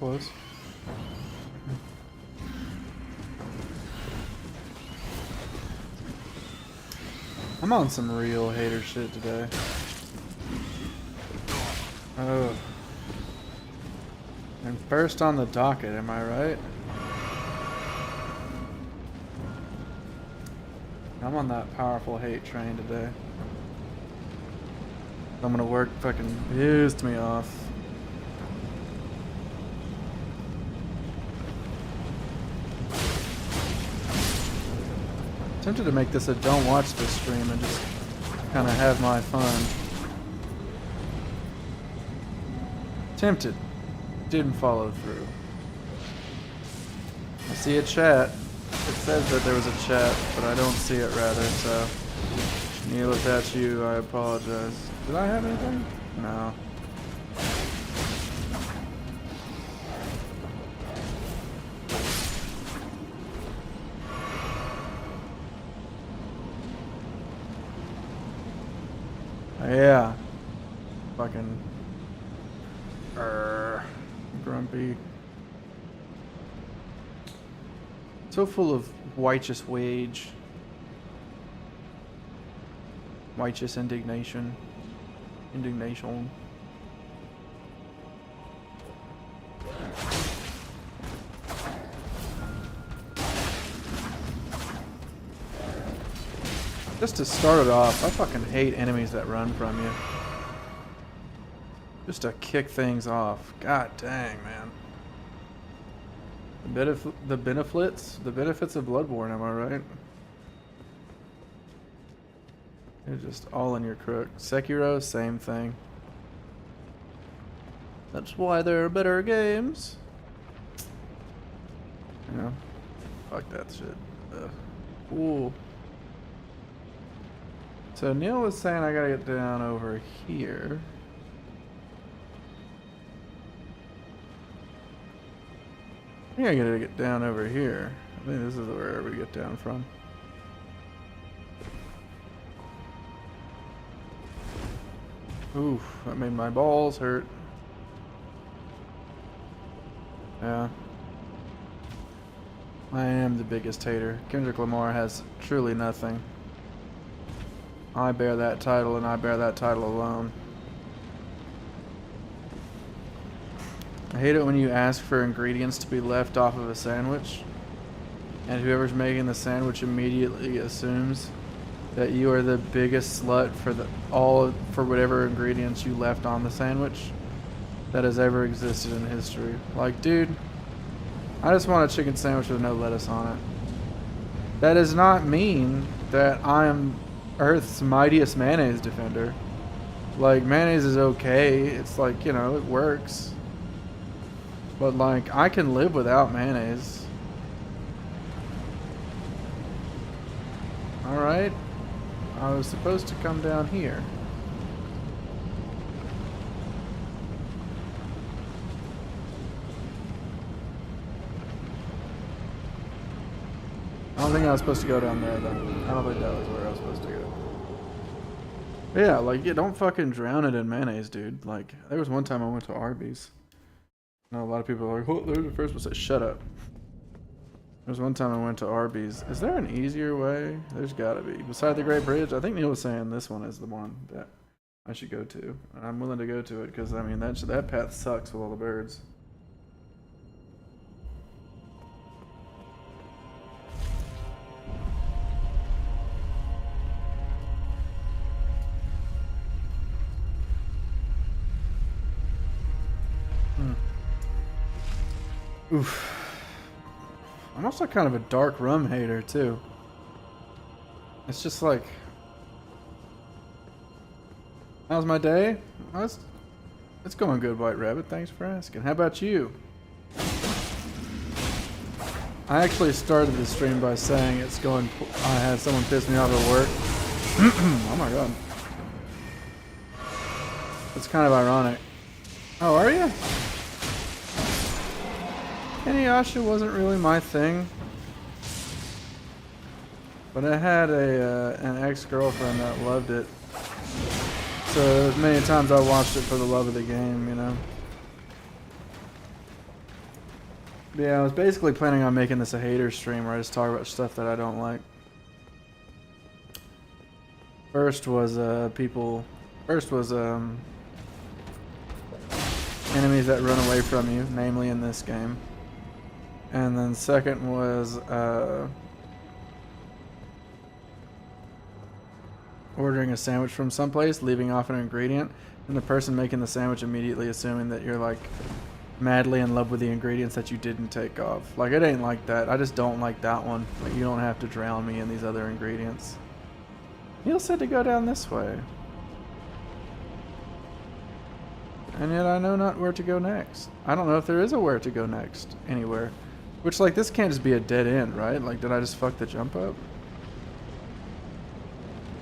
close. I'm on some real hater shit today. Oh. I'm first on the docket, am I right? I'm on that powerful hate train today. I'm gonna work fucking pissed me off. Tempted to make this a don't watch this stream and just kind of have my fun. Tempted. Didn't follow through. I see a chat. It says that there was a chat, but I don't see it rather, so Neil, if that's you, I apologize. Did I have anything? No. Yeah. Fucking grumpy. So full of righteous wage. Righteous indignation. Indignation. Just to start it off, I fucking hate enemies that run from you. Just to kick things off. God dang, man. The benefits of Bloodborne, am I right? They're just all in your crook. Sekiro, same thing. That's why there are better games. You know, fuck that shit. Ugh. Ooh. So Neil was saying I gotta get down over here. I think I gotta get down over here. I think this is where we get down from. Oof, that made my balls hurt. Yeah. I am the biggest hater. Kendrick Lamar has truly nothing. I bear that title, and I bear that title alone. I hate it when you ask for ingredients to be left off of a sandwich, and whoever's making the sandwich immediately assumes that you are the biggest slut for whatever ingredients you left on the sandwich that has ever existed in history. Like, dude, I just want a chicken sandwich with no lettuce on it. That does not mean that I am Earth's mightiest mayonnaise defender. Like, mayonnaise is okay. It's like, you know, it works. But like, I can live without mayonnaise. Alright. I was supposed to come down here. I don't think I was supposed to go down there, though. I don't think that was where I was supposed to go. But yeah, like, yeah, don't fucking drown it in mayonnaise, dude. Like, there was one time I went to Arby's. I know a lot of people are like, oh, there's the first one. Say, shut up. There's one time I went to Arby's. Is there an easier way? There's gotta be. Beside the Great Bridge, I think Neil was saying this one is the one that I should go to. And I'm willing to go to it because, I mean, that path sucks with all the birds. Oof. I'm also kind of a dark rum hater too. It's just like, how's my day? It's going good, White Rabbit. Thanks for asking. How about you? I actually started the stream by saying it's going. I had someone piss me off at work. Oh my god. It's kind of ironic. Oh, are you? Inuyasha wasn't really my thing, but I had an ex-girlfriend that loved it, so many times I watched it for the love of the game, you know. Yeah, I was basically planning on making this a hater stream where I just talk about stuff that I don't like. First was enemies that run away from you, namely in this game. And then second was ordering a sandwich from someplace, leaving off an ingredient, and the person making the sandwich immediately assuming that you're like madly in love with the ingredients that you didn't take off. Like, it ain't like that. I just don't like that one. Like, you don't have to drown me in these other ingredients. Neil said to go down this way. And yet I know not where to go next. I don't know if there is a where to go next anywhere. Which, like, this can't just be a dead end, right? Like, did I just fuck the jump up?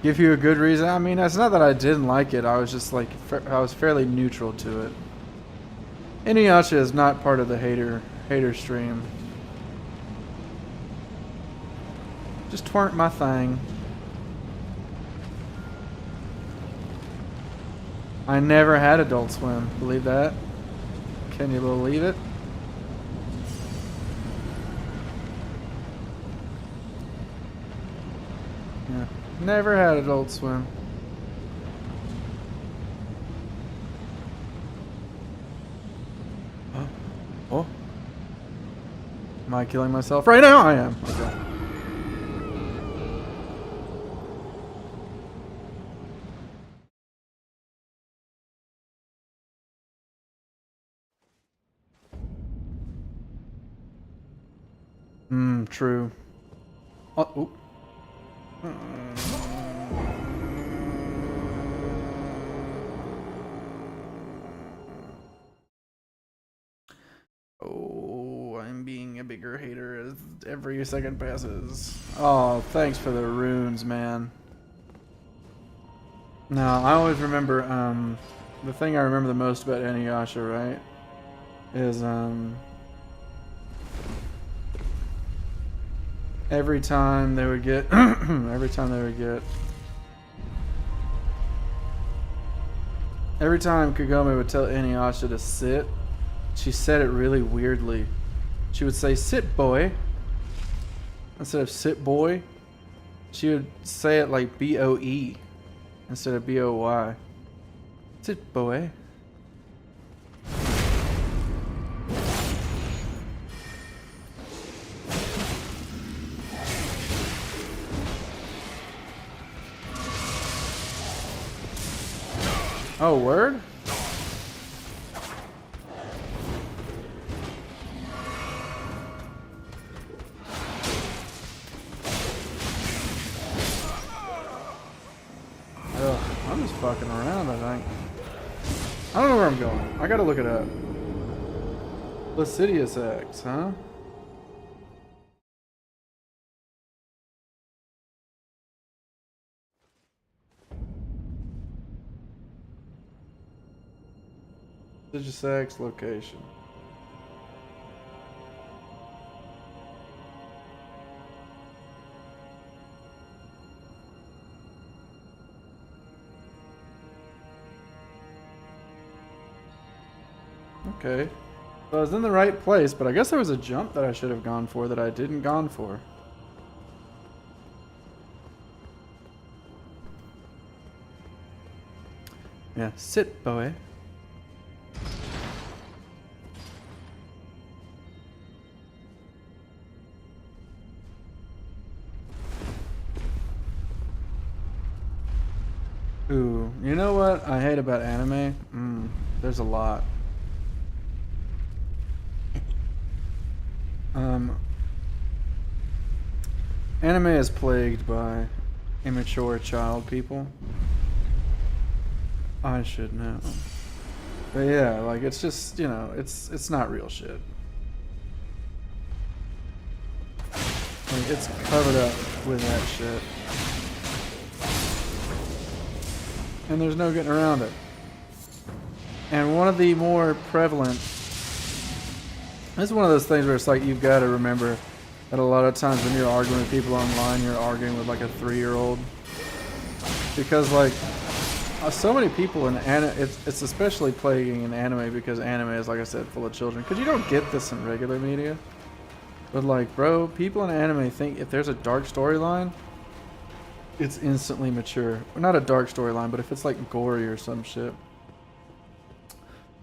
Give you a good reason? I mean, it's not that I didn't like it. I was just, like, I was fairly neutral to it. Inuyasha is not part of the hater stream. Just tweren't my thing. I never had Adult Swim. Believe that? Can you believe it? Yeah. Never had Adult Swim. Oh. Am I killing myself right now? I am. Okay. True. Oh. Oh, I'm being a bigger hater as every second passes. Oh, thanks for the runes, man. No, I always remember, the thing I remember the most about Inuyasha, right, is, every time they would get, every time Kagome would tell Inuyasha to sit, she said it really weirdly. She would say, "Sit, boy." Instead of "sit, boy," she would say it like B-O-E instead of B-O-Y. Sit, boy. Oh, word? Ugh, I'm just fucking around, I think. I don't know where I'm going. I gotta look it up. Placidius X, huh? Placidius X location. Okay. So I was in the right place, but I guess there was a jump that I should have gone for that I didn't gone for. Yeah, sit, boy. Ooh, you know what I hate about anime? There's a lot. Anime is plagued by immature child people. I should know. But yeah, like, it's just, you know, it's not real shit. Like, it's covered up with that shit. And there's no getting around it. And one of the more prevalent, this is one of those things where it's like, you've got to remember that a lot of times when you're arguing with people online, you're arguing with like a 3-year-old. Because, like, So many people in anime, it's especially plaguing in anime because anime is, like I said, full of children. Because you don't get this in regular media. But like, bro, people in anime think if there's a dark storyline, it's instantly mature. Or not a dark storyline, but if it's like gory or some shit.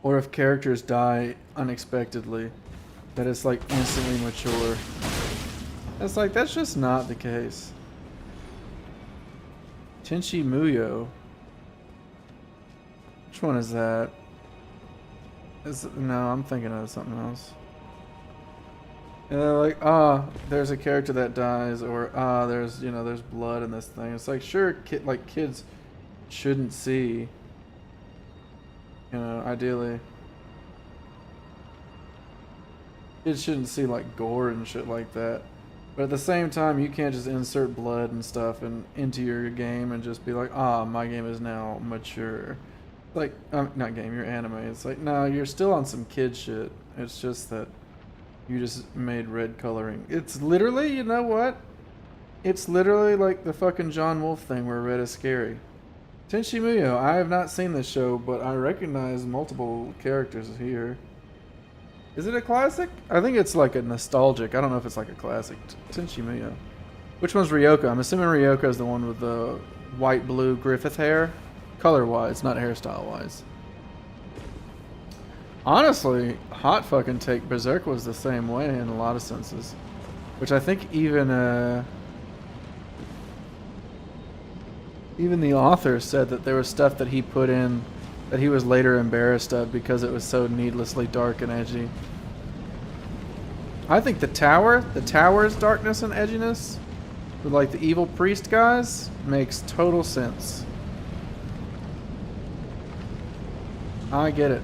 Or if characters die unexpectedly, that it's like instantly mature. It's like, that's just not the case. Tenchi Muyo. Which one is that? No, I'm thinking of something else. And they're like, there's a character that dies, or there's there's blood in this thing. It's like, sure, kids shouldn't see. Ideally, kids shouldn't see like gore and shit like that. But at the same time, you can't just insert blood and stuff into your game and just be like, my game is now mature. Like, not game, your anime. It's like, no, you're still on some kid shit. It's just that you just made red coloring. It's literally, you know what? It's literally like the fucking John Wolfe thing where red is scary. Tenchi Muyo, I have not seen this show, but I recognize multiple characters here. Is it a classic? I think it's like a nostalgic. I don't know if it's like a classic. Tenchi Muyo. Which one's Ryoko? I'm assuming Ryoko is the one with the white-blue Griffith hair. Color-wise, not hairstyle-wise. Honestly, hot fucking take. Berserk was the same way in a lot of senses. Which I think even the author said that there was stuff that he put in that he was later embarrassed of because it was so needlessly dark and edgy. I think the tower's darkness and edginess, with like the evil priest guys, makes total sense. I get it.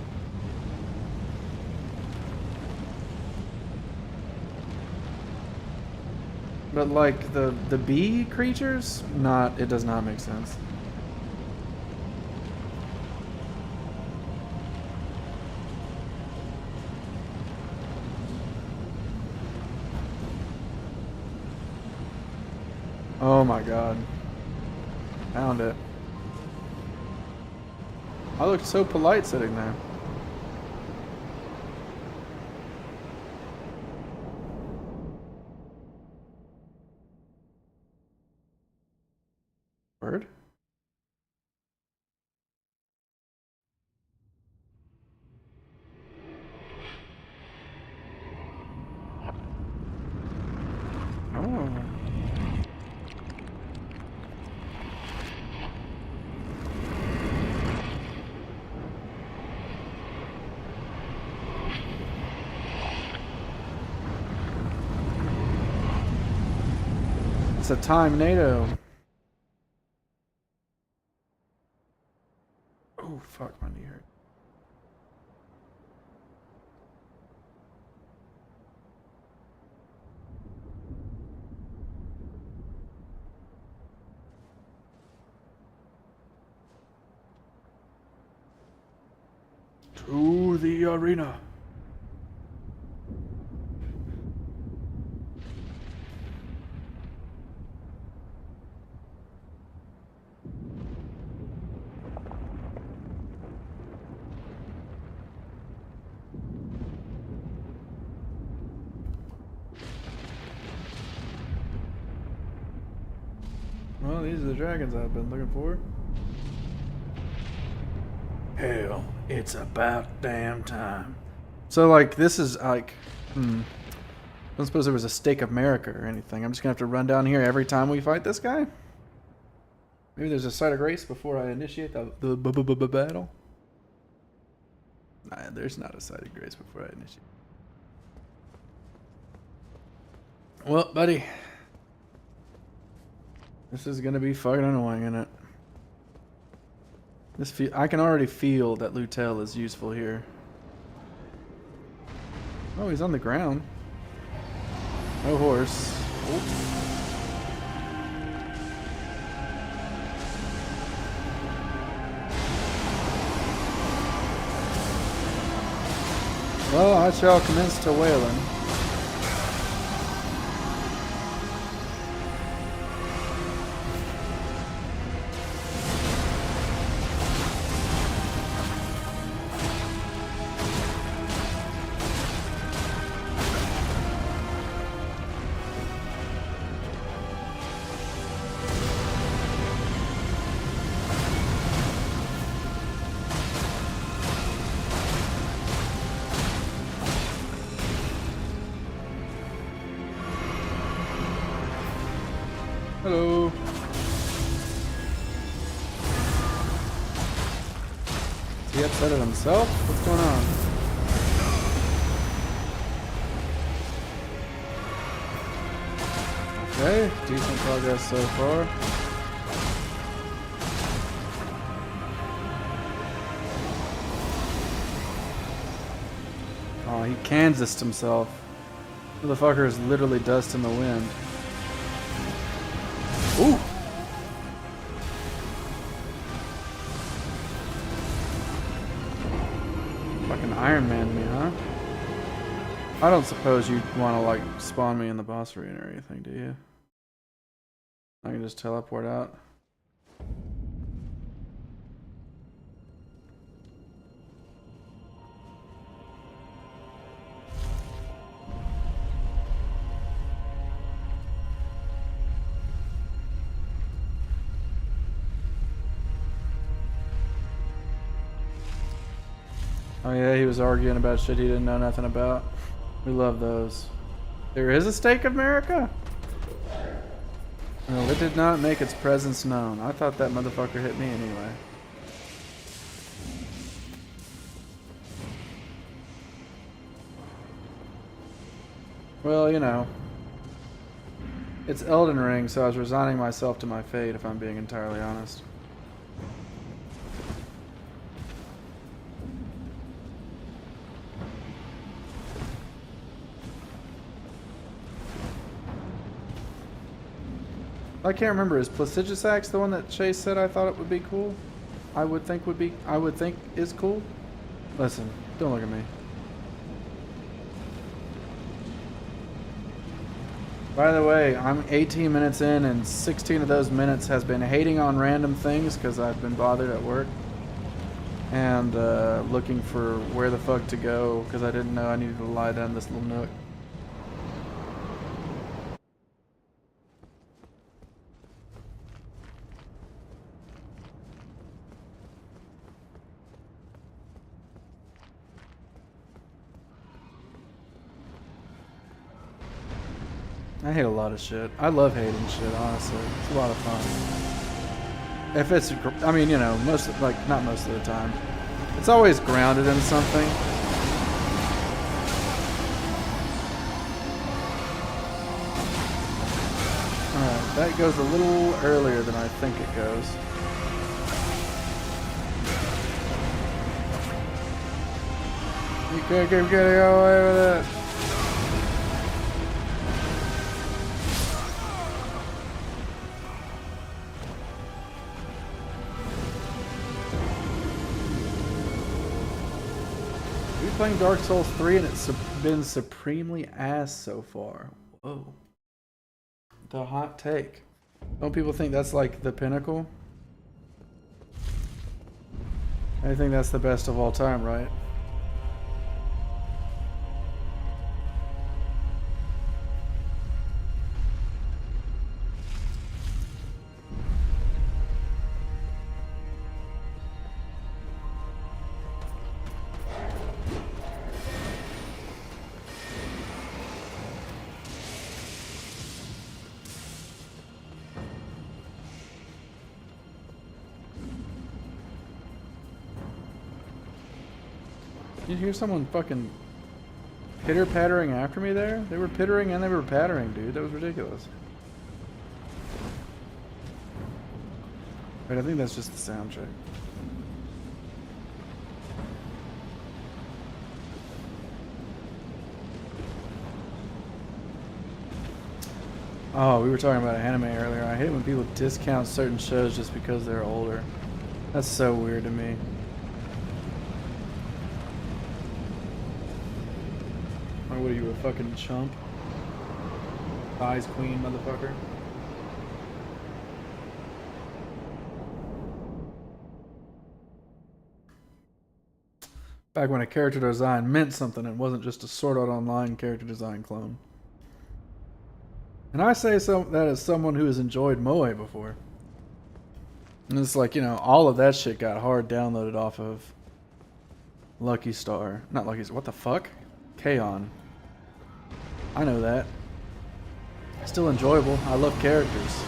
But like the bee creatures, it does not make sense. Oh my god. Found it. I looked so polite sitting there. Word? Oh. It's a time NATO. Oh fuck, my knee hurt. To the arena. Well, these are the dragons I've been looking for. Hell, it's about damn time. So, like, this is like, I don't suppose there was a stake of America or anything. I'm just gonna have to run down here every time we fight this guy. Maybe there's a site of grace before I initiate the battle. Nah, there's not a site of grace before I initiate. Well, buddy, this is gonna be fucking annoying, isn't it? I can already feel that Lutel is useful here. Oh, he's on the ground. No horse. Oops. Well, I shall commence to wailing. he upset at himself? What's going on? Okay, decent progress so far. Oh, he Kansased himself. Motherfucker is literally dust in the wind. Ooh! Fucking Iron Man me, huh? I don't suppose you'd want to, like, spawn me in the boss arena or anything, do you? I can just teleport out. Oh yeah, he was arguing about shit he didn't know nothing about. We love those. There is a stake of America? No, it did not make its presence known. I thought that motherfucker hit me anyway. Well, you know. It's Elden Ring, so I was resigning myself to my fate, if I'm being entirely honest. I can't remember. Is Placiduous Axe the one that Chase said I thought it would be cool? I would think is cool? Listen, don't look at me. By the way, I'm 18 minutes in and 16 of those minutes has been hating on random things because I've been bothered at work. And looking for where the fuck to go because I didn't know I needed to lie down this little nook. I hate a lot of shit. I love hating shit, honestly. It's a lot of fun. If it's, I mean, you know, not most of the time. It's always grounded in something. Alright, that goes a little earlier than I think it goes. You can't keep getting away with it. Playing Dark Souls 3 and it's been supremely ass so far. Whoa. The hot take. Don't people think that's like the pinnacle? I think that's the best of all time, right? Did you hear someone fucking pitter-pattering after me there? They were pittering and they were pattering, dude. That was ridiculous. Wait, I think that's just the sound check. Oh, we were talking about anime earlier. I hate when people discount certain shows just because they're older. That's so weird to me. Or what are you, a fucking chump? Thighs queen, motherfucker. Back when a character design meant something and wasn't just a Sword Art Online character design clone. And I say that as someone who has enjoyed Moe before. And it's like, you know, all of that shit got hard downloaded off of Lucky Star. Not Lucky Star, what the fuck? K-On! I know that. Still enjoyable. I love characters.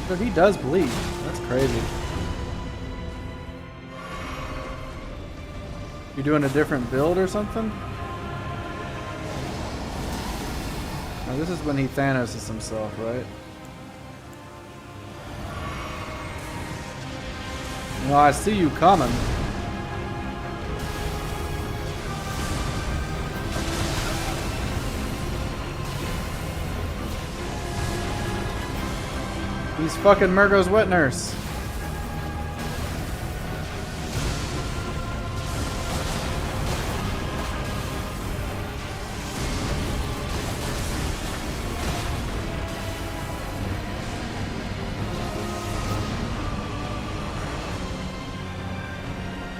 But he does bleed. That's crazy. You doing a different build or something? Now this is when he Thanoses himself, right? No, I see you coming. He's fucking Murgo's wet nurse.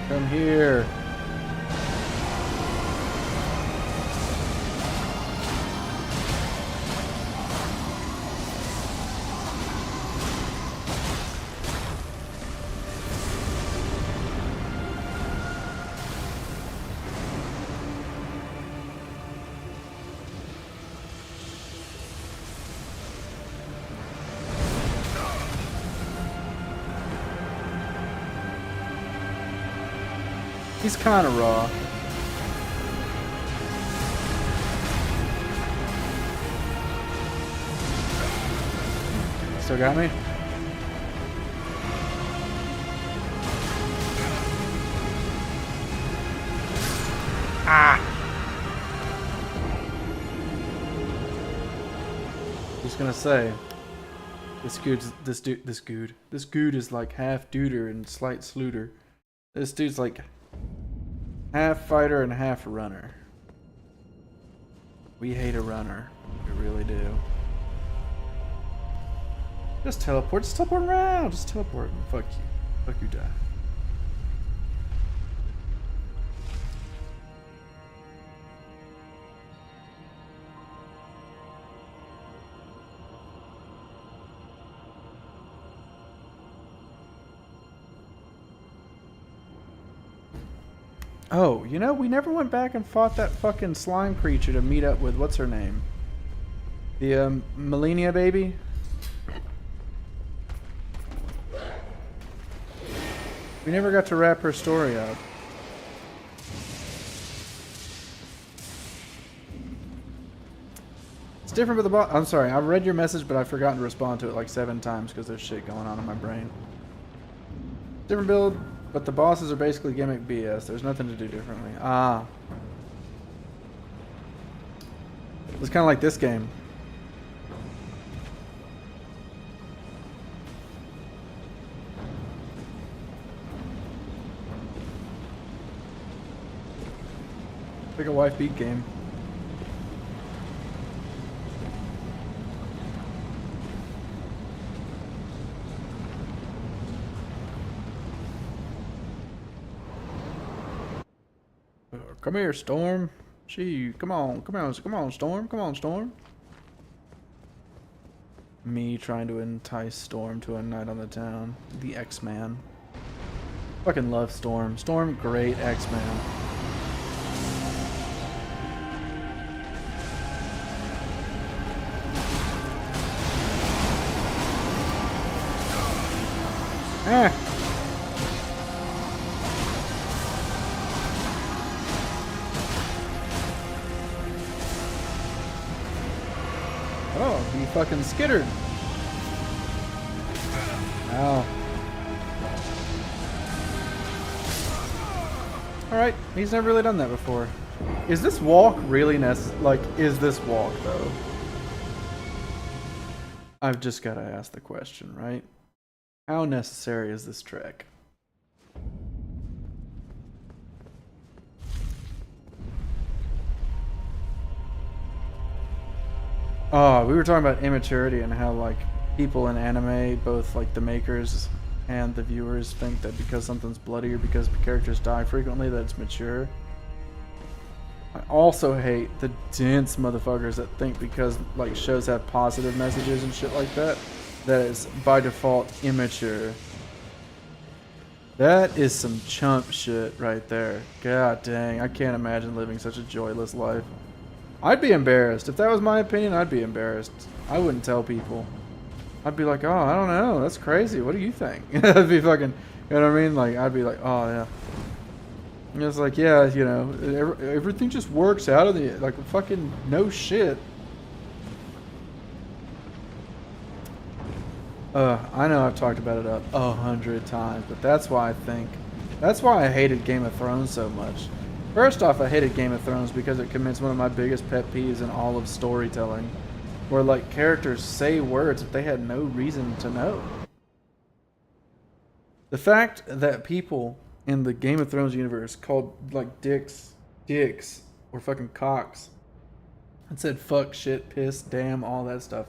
Come here. He's kind of raw. Still got me? Ah! Just gonna say, this dude is like half duder and slight sluter. This dude's like half fighter and half runner. We hate a runner. We really do. Just teleport. Just teleport around. Just teleport. Fuck you. Fuck you, die. Oh, you know, we never went back and fought that fucking slime creature to meet up with, what's her name? The, Melania baby? We never got to wrap her story up. It's different with the boss. I'm sorry, I read your message, but I've forgotten to respond to it like 7 times because there's shit going on in my brain. Different build. But the bosses are basically gimmick BS. There's nothing to do differently. Ah. It's kind of like this game. Like a wife beat game. Come here, Storm. Gee, come on, Storm. Come on, Storm. Me trying to entice Storm to a night on the town. The X-Man. Fucking love Storm. Storm, great X-Man. Ah! Oh, he fucking skittered. Ow. Alright, he's never really done that before. Is this walk really is this walk, though? I've just gotta ask the question, right? How necessary is this trek? Oh, we were talking about immaturity and how, like, people in anime, both, like, the makers and the viewers, think that because something's bloody or because characters die frequently that it's mature. I also hate the dense motherfuckers that think because, like, shows have positive messages and shit like that, that is, by default, immature. That is some chump shit right there. God dang, I can't imagine living such a joyless life. I'd be embarrassed. If that was my opinion, I'd be embarrassed. I wouldn't tell people. I'd be like, oh, I don't know, that's crazy. What do you think? I'd be fucking, you know what I mean? Like, I'd be like, oh yeah. And it's like, yeah, you know, everything just works out of the like fucking no shit. I know I've talked about it 100 times, but that's why I hated Game of Thrones so much. First off, I hated Game of Thrones because it commits one of my biggest pet peeves in all of storytelling, where like characters say words that they had no reason to know. The fact that people in the Game of Thrones universe called like dicks, or fucking cocks, and said fuck, shit, piss, damn, all that stuff.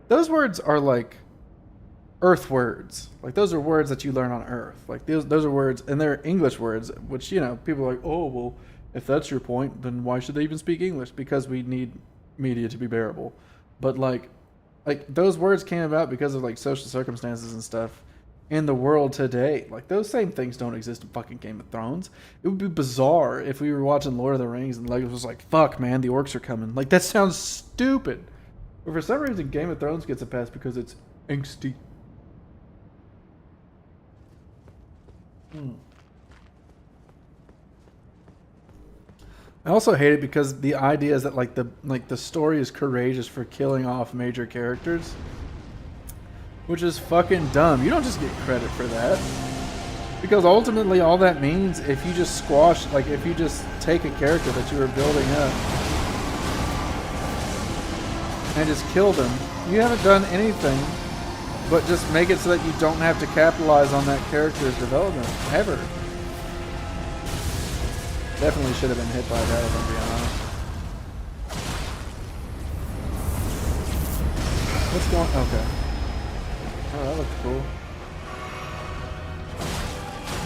Those words are like Earth words. Like those are words that you learn on Earth. Like those are words, and they're English words, which, you know, people are like, oh well, if that's your point, then why should they even speak English? Because we need media to be bearable. But like those words came about because of like social circumstances and stuff in the world today. Like those same things don't exist in fucking Game of Thrones. It would be bizarre if we were watching Lord of the Rings and Legolas was like, fuck man, the orcs are coming. Like that sounds stupid. But for some reason Game of Thrones gets a pass because it's angsty. I also hate it because the idea is that like the story is courageous for killing off major characters, which is fucking dumb. You don't just get credit for that, because ultimately all that means, if you just squash, like if you just take a character that you were building up and just kill them, you haven't done anything but just make it so that you don't have to capitalize on that character's development ever. Definitely should have been hit by that, if I'm being honest. What's going? Okay. Oh, that looks cool.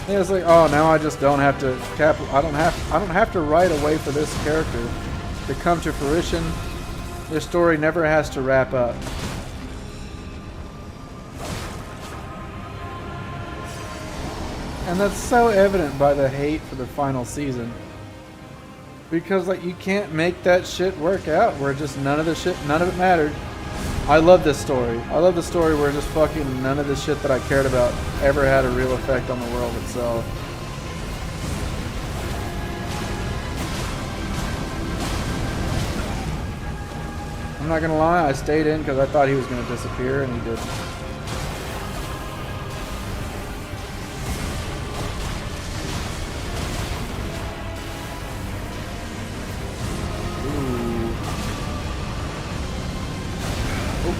Yeah, it's like, oh, now I just don't have to I don't have to write a way for this character to come to fruition. Their story never has to wrap up. And that's so evident by the hate for the final season. Because like you can't make that shit work out where just none of it mattered. I love this story. I love the story where just fucking none of the shit that I cared about ever had a real effect on the world itself. I'm not gonna lie, I stayed in because I thought he was gonna disappear, and he didn't.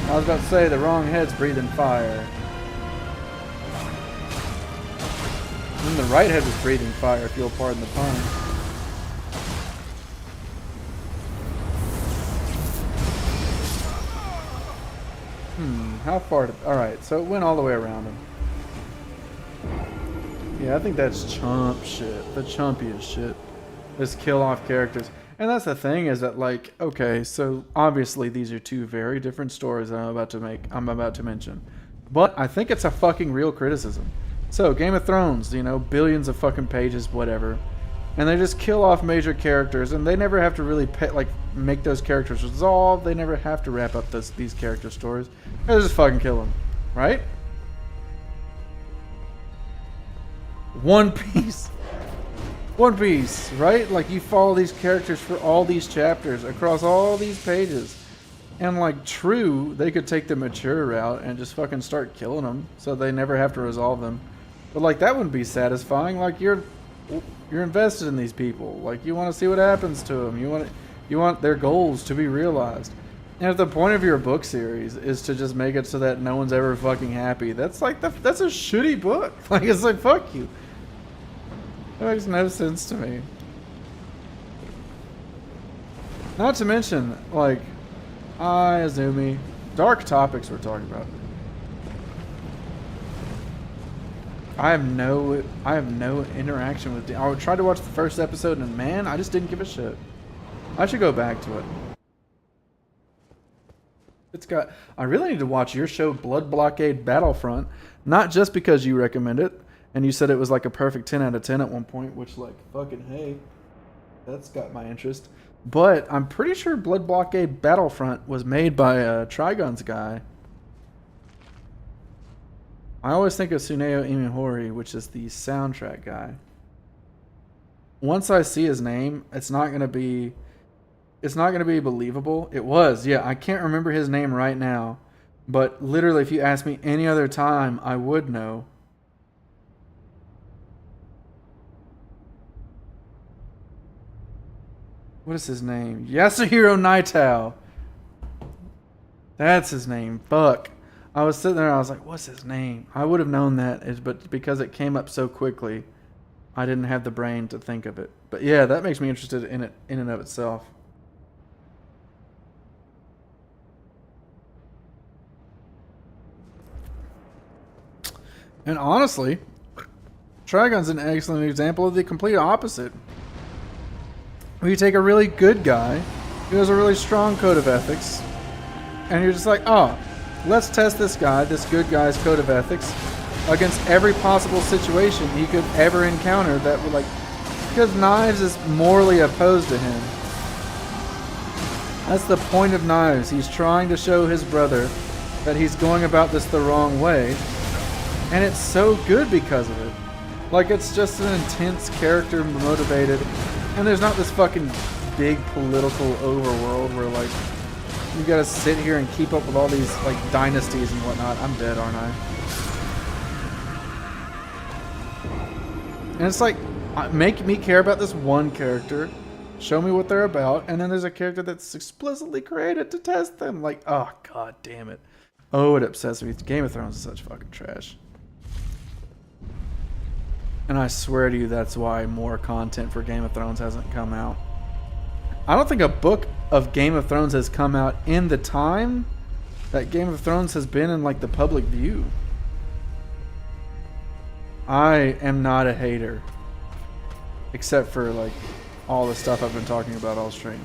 I was about to say, the wrong head's breathing fire. And the right head was breathing fire, if you'll pardon the pun. How far did... Alright, so it went all the way around him. Yeah, I think that's chump shit. The chumpiest shit. Just kill off characters. And that's the thing, is that like, okay, so obviously these are two very different stories that I'm about to mention. But I think it's a fucking real criticism. So, Game of Thrones, you know, billions of fucking pages, whatever. And they just kill off major characters, and they never have to really make those characters resolve. They never have to wrap up these character stories. They just fucking kill them, right? One Piece. One Piece, right? Like, you follow these characters for all these chapters across all these pages. And like, true, they could take the mature route and just fucking start killing them so they never have to resolve them. But like, that wouldn't be satisfying. Like, you're invested in these people. Like, you want to see what happens to them. You want their goals to be realized. And if the point of your book series is to just make it so that no one's ever fucking happy, that's like that's a shitty book. Like, it's like, fuck you. That makes no sense to me. Not to mention, like, Azumi, dark topics we're talking about. I have no interaction with. I tried to watch the first episode, and man, I just didn't give a shit. I should go back to it. I really need to watch your show, Blood Blockade Battlefront, not just because you recommend it. And you said it was like a perfect 10 out of 10 at one point, which, like, fucking hey, that's got my interest. But I'm pretty sure Blood Blockade Battlefront was made by Trigun's guy. I always think of Tsuneo Imihori, which is the soundtrack guy. Once I see his name, it's not gonna be believable. It was, yeah. I can't remember his name right now, but literally, if you ask me any other time, I would know. What is his name? Yasuhiro Naitao. That's his name. Fuck. I was sitting there, I was like, what's his name? I would have known that, but because it came up so quickly, I didn't have the brain to think of it. But yeah, that makes me interested in it in and of itself. And honestly, Trigun's an excellent example of the complete opposite. Where you take a really good guy who has a really strong code of ethics, and you're just like, oh, let's test this guy, this good guy's code of ethics, against every possible situation he could ever encounter that would, like, because Knives is morally opposed to him. That's the point of Knives. He's trying to show his brother that he's going about this the wrong way, and it's so good because of it. Like, it's just an intense character motivated, and there's not this fucking big political overworld where, like, you gotta sit here and keep up with all these, like, dynasties and whatnot. I'm dead, aren't I? And it's like, make me care about this one character, show me what they're about, and then there's a character that's explicitly created to test them. Like, oh, god damn it. Oh, it upsets me. Game of Thrones is such fucking trash. And I swear to you, that's why more content for Game of Thrones hasn't come out. I don't think a book of Game of Thrones has come out in the time that Game of Thrones has been in, like, the public view. I am not a hater. Except for, like, all the stuff I've been talking about all stream.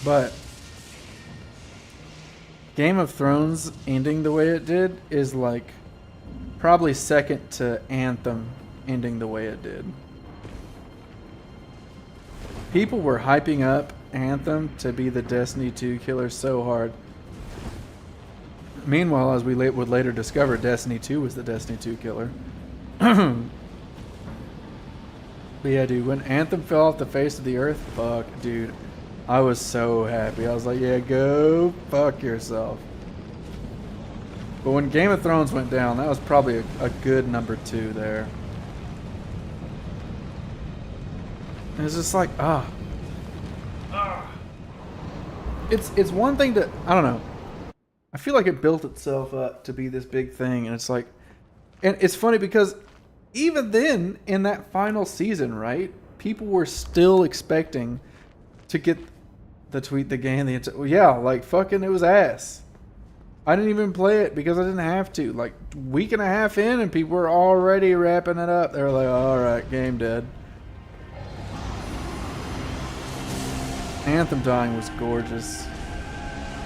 But Game of Thrones ending the way it did is, like, probably second to Anthem ending the way it did. People were hyping up Anthem to be the Destiny 2 killer so hard. Meanwhile, as we would later discover, Destiny 2 was the Destiny 2 killer. But yeah, dude, when Anthem fell off the face of the earth, fuck, dude. I was so happy. I was like, yeah, go fuck yourself. But when Game of Thrones went down, that was probably a good number 2 there. And it's just like, It's one thing to, I don't know. I feel like it built itself up to be this big thing, and it's like, and it's funny because even then, in that final season, right, people were still expecting to get the tweet, the game, yeah, like, fucking, it was ass. I didn't even play it because I didn't have to. Like, week and a half in, and people were already wrapping it up. They were like, alright, game dead. Anthem dying was gorgeous.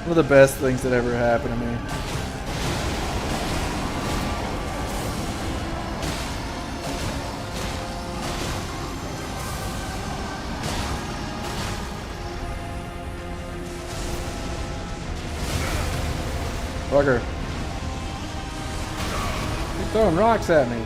One of the best things that ever happened to me. Fucker. He's throwing rocks at me.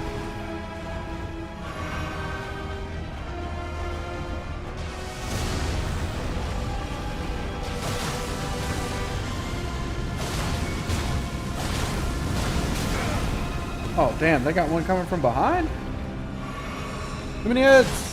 Oh, damn, they got one coming from behind? Too many heads!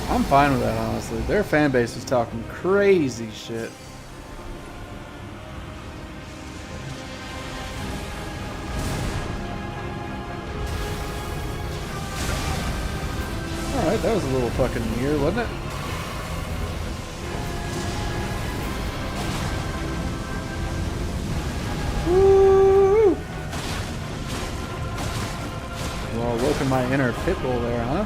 I'm fine with that, honestly. Their fan base is talking crazy shit. Alright, that was a little fucking near, wasn't it? Woo! unleashing my inner pit bull there, huh?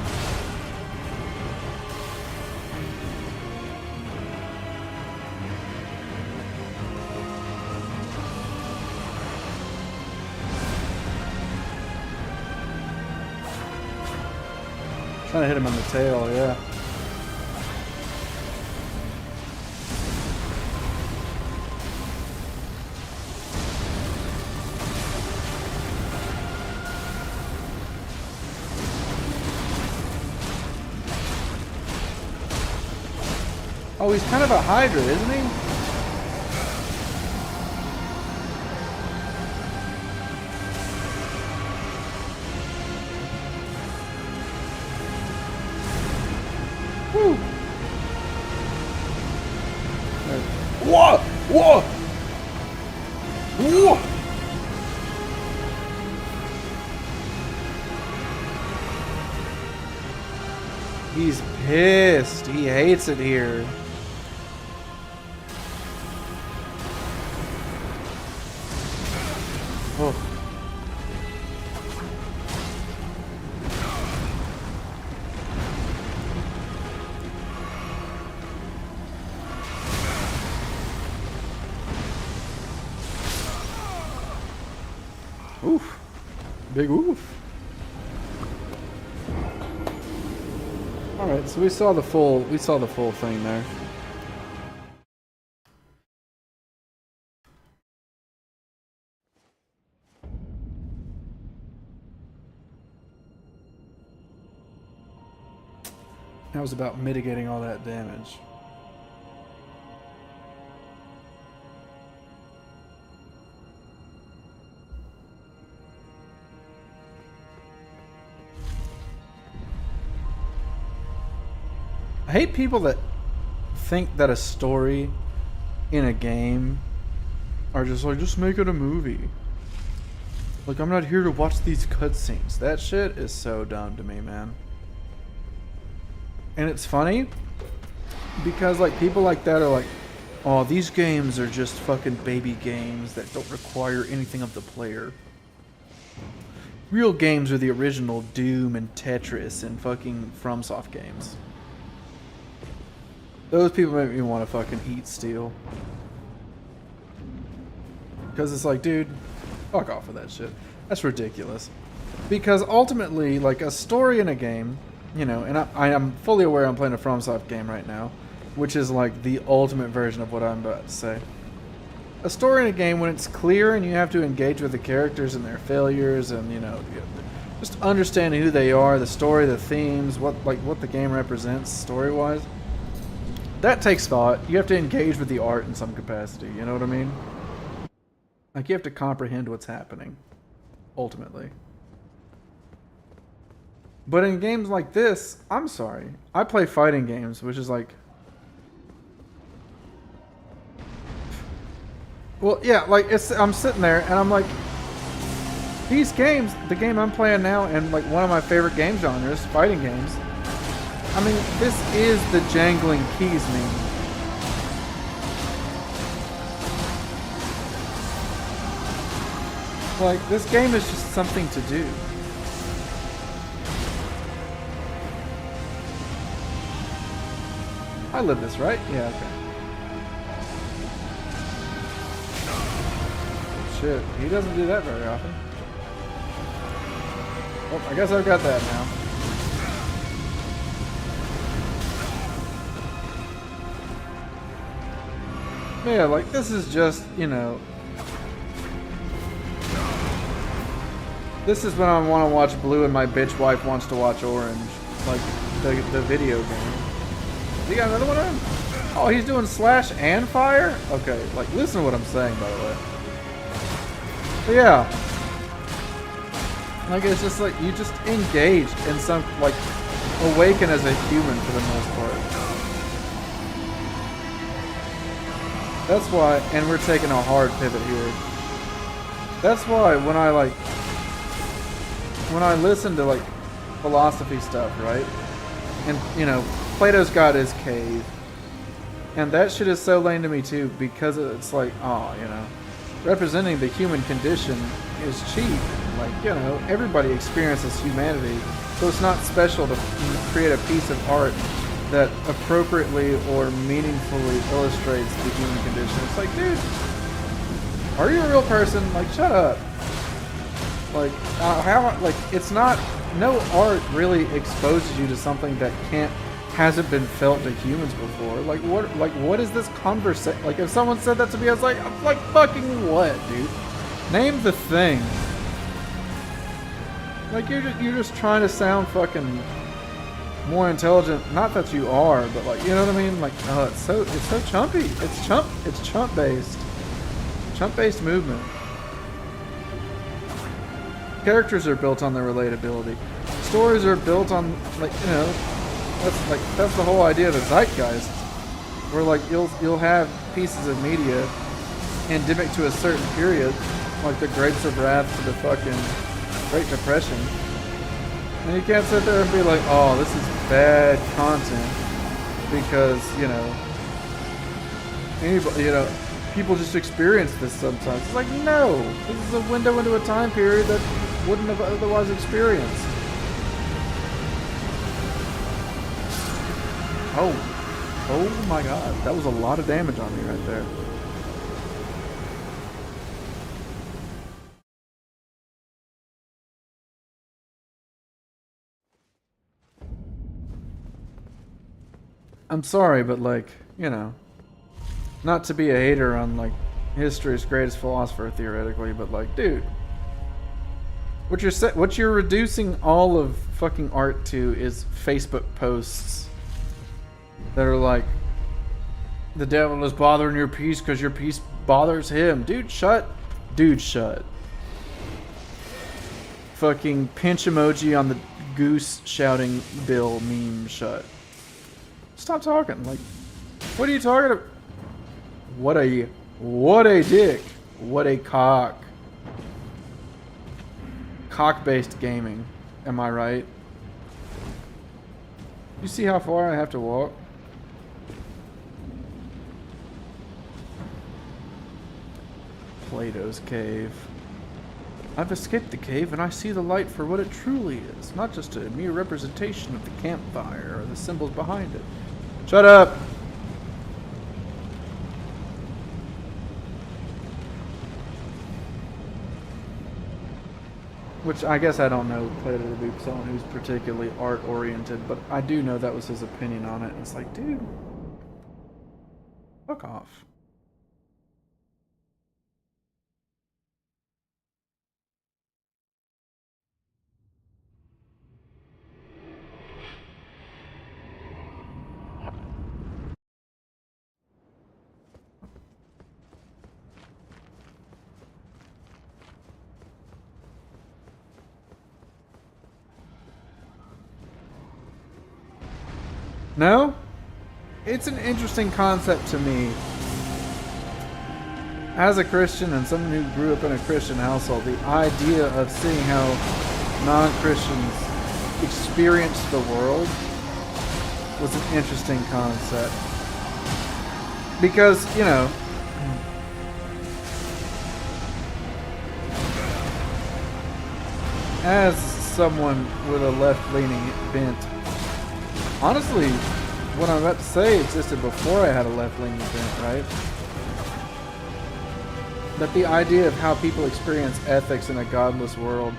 Trying to hit him on the tail, yeah. Oh, he's kind of a Hydra, isn't he? Woo! Whoa! Whoa! Whoa! He's pissed. He hates it here. Oh. Oof. Big oof. Alright, so we saw the full thing there. That was about mitigating all that damage. I hate people that think that a story in a game are just like, just make it a movie. Like, I'm not here to watch these cutscenes. That shit is so dumb to me, man. And it's funny because like people like that are like, oh, these games are just fucking baby games that don't require anything of the player. Real games are the original Doom and Tetris and fucking FromSoft games. Those people make me want to fucking eat steel. Because it's like, dude, fuck off with that shit. That's ridiculous. Because ultimately, like, a story in a game, you know, and I am fully aware I'm playing a FromSoft game right now, which is like the ultimate version of what I'm about to say. A story in a game, when it's clear and you have to engage with the characters and their failures and, you know, just understanding who they are, the story, the themes, what the game represents story-wise, that takes thought. You have to engage with the art in some capacity, you know what I mean? Like, you have to comprehend what's happening, ultimately. But in games like this, I'm sorry. I play fighting games, which is like... Well, yeah, like, I'm sitting there, and I'm like... These games, the game I'm playing now, and like one of my favorite game genres, fighting games... I mean, this is the jangling keys meme. Like, this game is just something to do. I live this, right? Yeah, okay. Shit, he doesn't do that very often. Well, I guess I've got that now. Yeah, like, this is just, you know... This is when I want to watch Blue and my bitch wife wants to watch Orange. Like, the video game. You got another one on? Oh, he's doing slash and fire? Okay, like, listen to what I'm saying, by the way. But yeah. Like, it's just like, you just engage in some, like, awaken as a human for the most part. That's why, and we're taking a hard pivot here. That's why when I listen to like philosophy stuff, right? And you know, Plato's got his cave. And that shit is so lame to me too, because it's like, oh, you know. representing the human condition is cheap. Like, you know, everybody experiences humanity, so it's not special to create a piece of art that appropriately or meaningfully illustrates the human condition. It's like, dude, are you a real person? Like, shut up. Like, it's not, no art really exposes you to something that hasn't been felt to humans before. Like, what is this conversation? Like, if someone said that to me, I was like, fucking what, dude? Name the thing. Like, you're just trying to sound fucking more intelligent. Not that you are, but like, you know what I mean? Like, oh, it's so chumpy. It's chump based movement. Characters are built on their relatability. Stories are built on, like, you know, that's the whole idea of the zeitgeist. Where like you'll have pieces of media endemic to a certain period, like the Grapes of Wrath to the fucking Great Depression. And you can't sit there and be like, oh, this is bad content because, you know, anybody, you know, people just experience this sometimes. It's like, no, this is a window into a time period that wouldn't have otherwise experienced. Oh my god, that was a lot of damage on me right there. I'm sorry, but like, you know, not to be a hater on like history's greatest philosopher theoretically, but like, dude, what you're reducing all of fucking art to is Facebook posts that are like, the devil is bothering your peace because your peace bothers him. Dude, shut. Fucking pinch emoji on the goose shouting Bill meme, shut. Stop talking. Like, what are you talking about? What a dick. What a cock. Cock-based gaming. Am I right? You see how far I have to walk? Plato's cave. I've escaped the cave and I see the light for what it truly is, not just a mere representation of the campfire or the symbols behind it. Shut up! Which I guess I don't know Plato to be someone who's particularly art oriented, but I do know that was his opinion on it. It's like, dude, fuck off. No? It's an interesting concept to me. As a Christian and someone who grew up in a Christian household, the idea of seeing how non-Christians experience the world was an interesting concept. Because, you know, as someone with a left-leaning bent, honestly, what I'm about to say existed before I had a left-leaning bent, right? That the idea of how people experience ethics in a godless world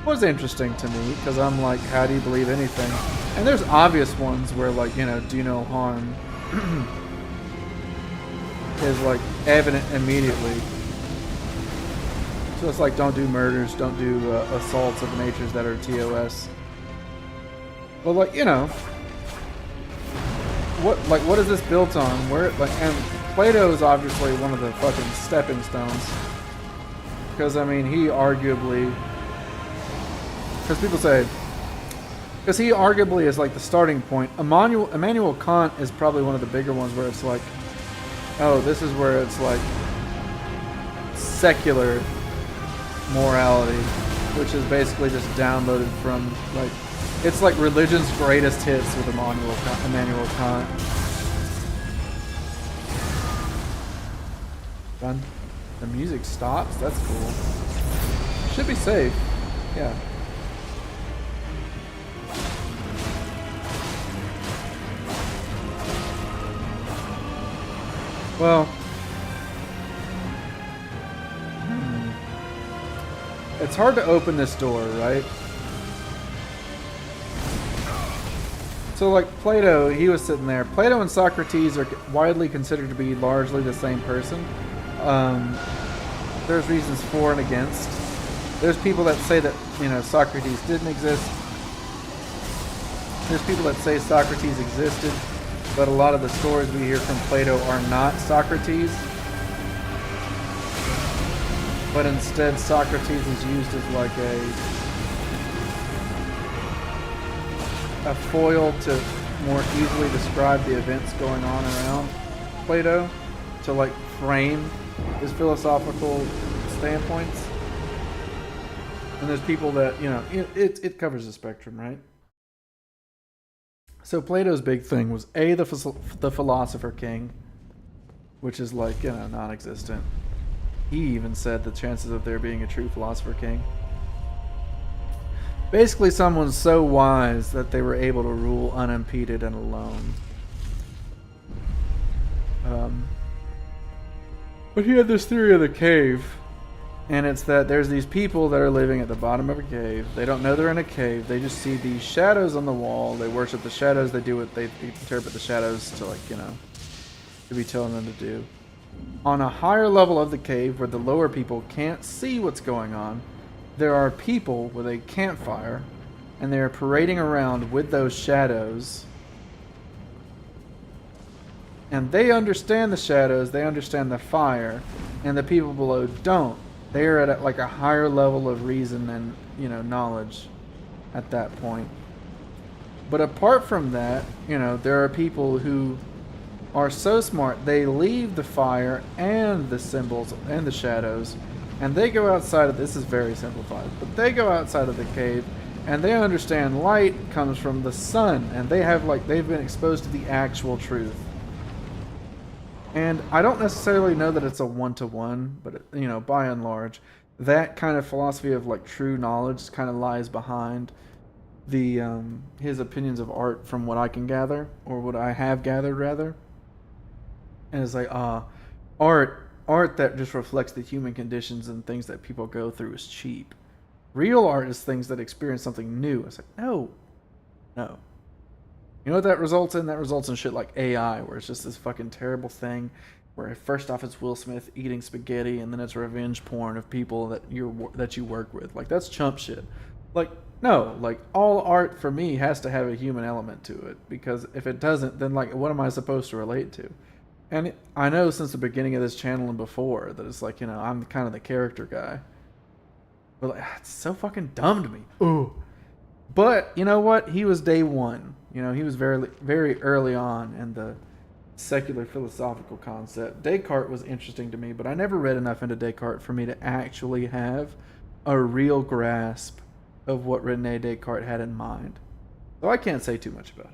was interesting to me, because I'm like, how do you believe anything? And there's obvious ones where, like, you know, do no harm is like evident immediately. So it's like, don't do murders, don't do assaults of natures that are TOS. But like, you know, what is this built on? Where, like, and Plato is obviously one of the fucking stepping stones, because I mean, he arguably, because people say, because he arguably is like the starting point. Immanuel Kant is probably one of the bigger ones where it's like, oh, this is where it's like secular morality, which is basically just downloaded from, like, it's like religion's greatest hits with Immanuel Kant. Done? The music stops? That's cool. Should be safe. Yeah. Well, it's hard to open this door, right? So like Plato, he was sitting there. Plato and Socrates are widely considered to be largely the same person. There's reasons for and against. There's people that say that, Socrates didn't exist. There's people that say Socrates existed, but a lot of the stories we hear from Plato are not Socrates. But instead, Socrates is used as like a foil to more easily describe the events going on around Plato, to like frame his philosophical standpoints. And there's people that, it covers the spectrum, right? So Plato's big thing was the philosopher king, which is like, non-existent. He even said the chances of there being a true philosopher king. Basically, someone so wise that they were able to rule unimpeded and alone. But he had this theory of the cave. And it's that there's these people that are living at the bottom of a cave. They don't know they're in a cave. They just see these shadows on the wall. They worship the shadows. They do what they interpret the shadows to, to be telling them to do. On a higher level of the cave, where the lower people can't see what's going on, there are people with a campfire, and they are parading around with those shadows. And they understand the shadows. They understand the fire, and the people below don't. They are at like a higher level of reason and, knowledge at that point. But apart from that, there are people who are so smart, they leave the fire and the symbols and the shadows, and they go outside of, this is very simplified, but they go outside of the cave, and they understand light comes from the sun, and they've been exposed to the actual truth. And I don't necessarily know that it's a one-to-one, but, by and large, that kind of philosophy of, true knowledge kind of lies behind the his opinions of art from what I can gather, or what I have gathered, rather. And it's like, art that just reflects the human conditions and things that people go through is cheap. Real art is things that experience something new. It's like, no. You know what that results in? That results in shit like AI, where it's just this fucking terrible thing, where first off it's Will Smith eating spaghetti, and then it's revenge porn of people that you work with. Like, that's chump shit. Like, no, all art for me has to have a human element to it, because if it doesn't, then what am I supposed to relate to? And I know since the beginning of this channel and before that it's I'm kind of the character guy. But it's so fucking dumb to me. Ooh. But you know what? He was day one. He was very, very early on in the secular philosophical concept. Descartes was interesting to me, but I never read enough into Descartes for me to actually have a real grasp of what René Descartes had in mind. So I can't say too much about it.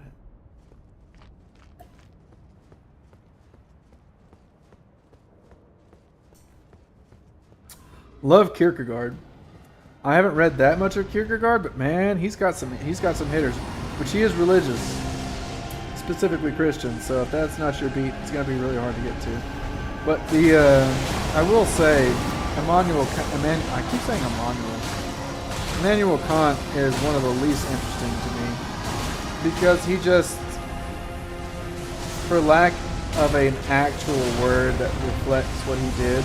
Love Kierkegaard. I haven't read that much of Kierkegaard, but man, he's got some hitters. Which he is religious, specifically Christian. So if that's not your beat, it's gonna be really hard to get to. But I will say, I keep saying Immanuel Kant is one of the least interesting to me, because he just, for lack of an actual word that reflects what he did,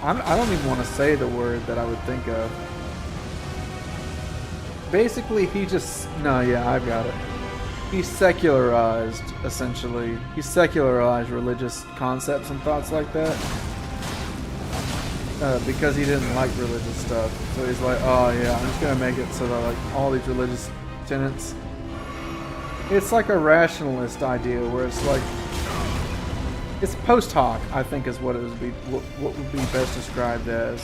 I don't even want to say the word that I would think of. Basically, I've got it. He secularized, essentially. He secularized religious concepts and thoughts like that. Because he didn't like religious stuff. So he's like, oh yeah, I'm just going to make it so that all these religious tenets. It's like a rationalist idea where it's it's post hoc, I think, is what would be best described as.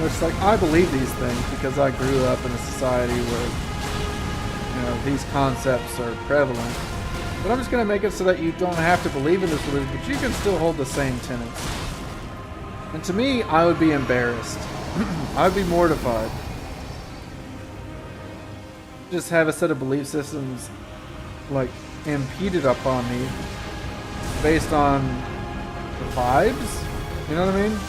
It's I believe these things because I grew up in a society where, these concepts are prevalent. But I'm just going to make it so that you don't have to believe in this religion, but you can still hold the same tenets. And to me, I would be embarrassed. I would be mortified. Just have a set of belief systems, like, impeded upon me based on the vibes. You know what I mean?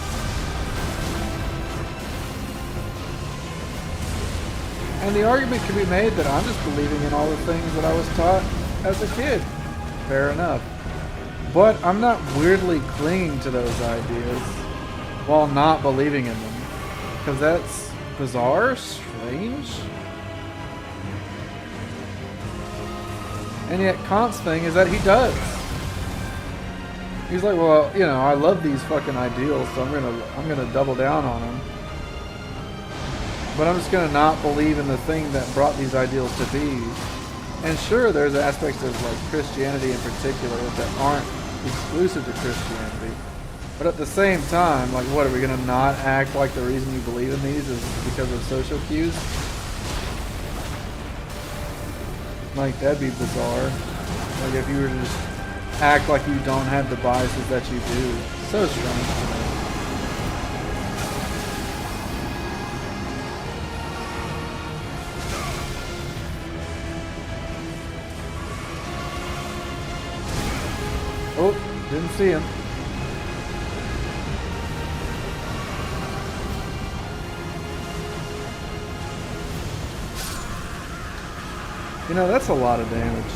And the argument can be made that I'm just believing in all the things that I was taught as a kid. Fair enough. But I'm not weirdly clinging to those ideas while not believing in them. Because that's bizarre, strange. And yet Kant's thing is that he does. He's like, well, you know, I love these fucking ideals, so I'm gonna double down on them. But I'm just gonna not believe in the thing that brought these ideals to be. And sure, there's aspects of like Christianity in particular that aren't exclusive to Christianity. But at the same time, like, what, are we gonna not act like the reason you believe in these is because of social cues? Like, that'd be bizarre. Like, if you were to just act like you don't have the biases that you do. So strange to me. Oh, didn't see him. You know, that's a lot of damage.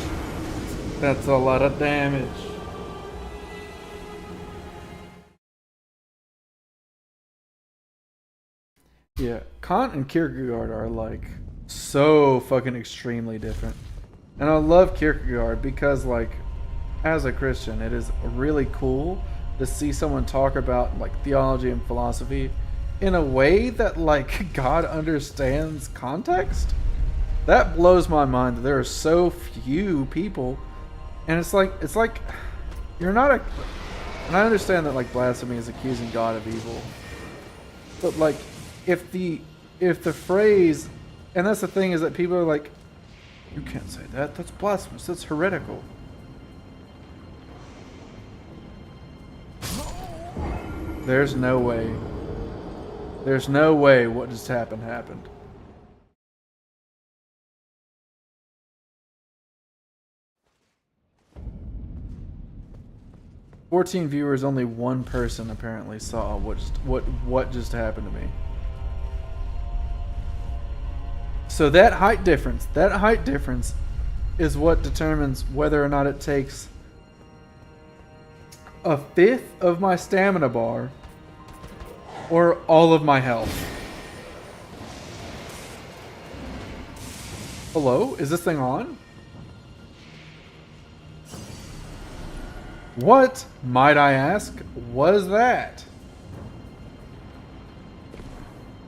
That's a lot of damage. Yeah, Kant and Kierkegaard are like so fucking extremely different. And I love Kierkegaard because, like, as a Christian, it is really cool to see someone talk about like theology and philosophy in a way that like God understands context. That blows my mind that there are so few people, and it's like you're not a. And I understand that like blasphemy is accusing God of evil, but like if the phrase, and that's the thing, is that people are like, you can't say that. That's blasphemous. That's heretical. There's no way. There's no way what just happened. 14 viewers, only one person apparently saw what just happened to me. So that height difference is what determines whether or not it takes a fifth of my stamina bar or all of my health. Hello? Is this thing on? What, might I ask, was that?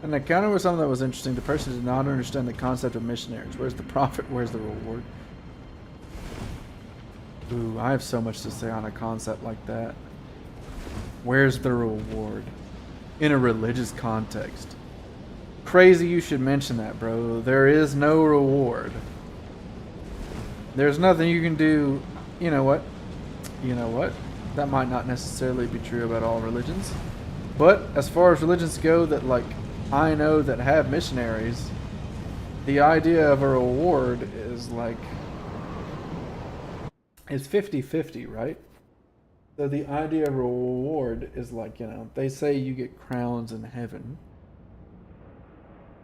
An encounter with something that was interesting. The person did not understand the concept of missionaries. Where's the profit? Where's the reward? Ooh, I have so much to say on a concept like that. Where's the reward? In a religious context. Crazy you should mention that, bro. There is no reward. There's nothing you can do. You know what? That might not necessarily be true about all religions. But as far as religions go that, like, I know that have missionaries, the idea of a reward is like, it's 50-50, right? So the idea of a reward is like, they say you get crowns in heaven.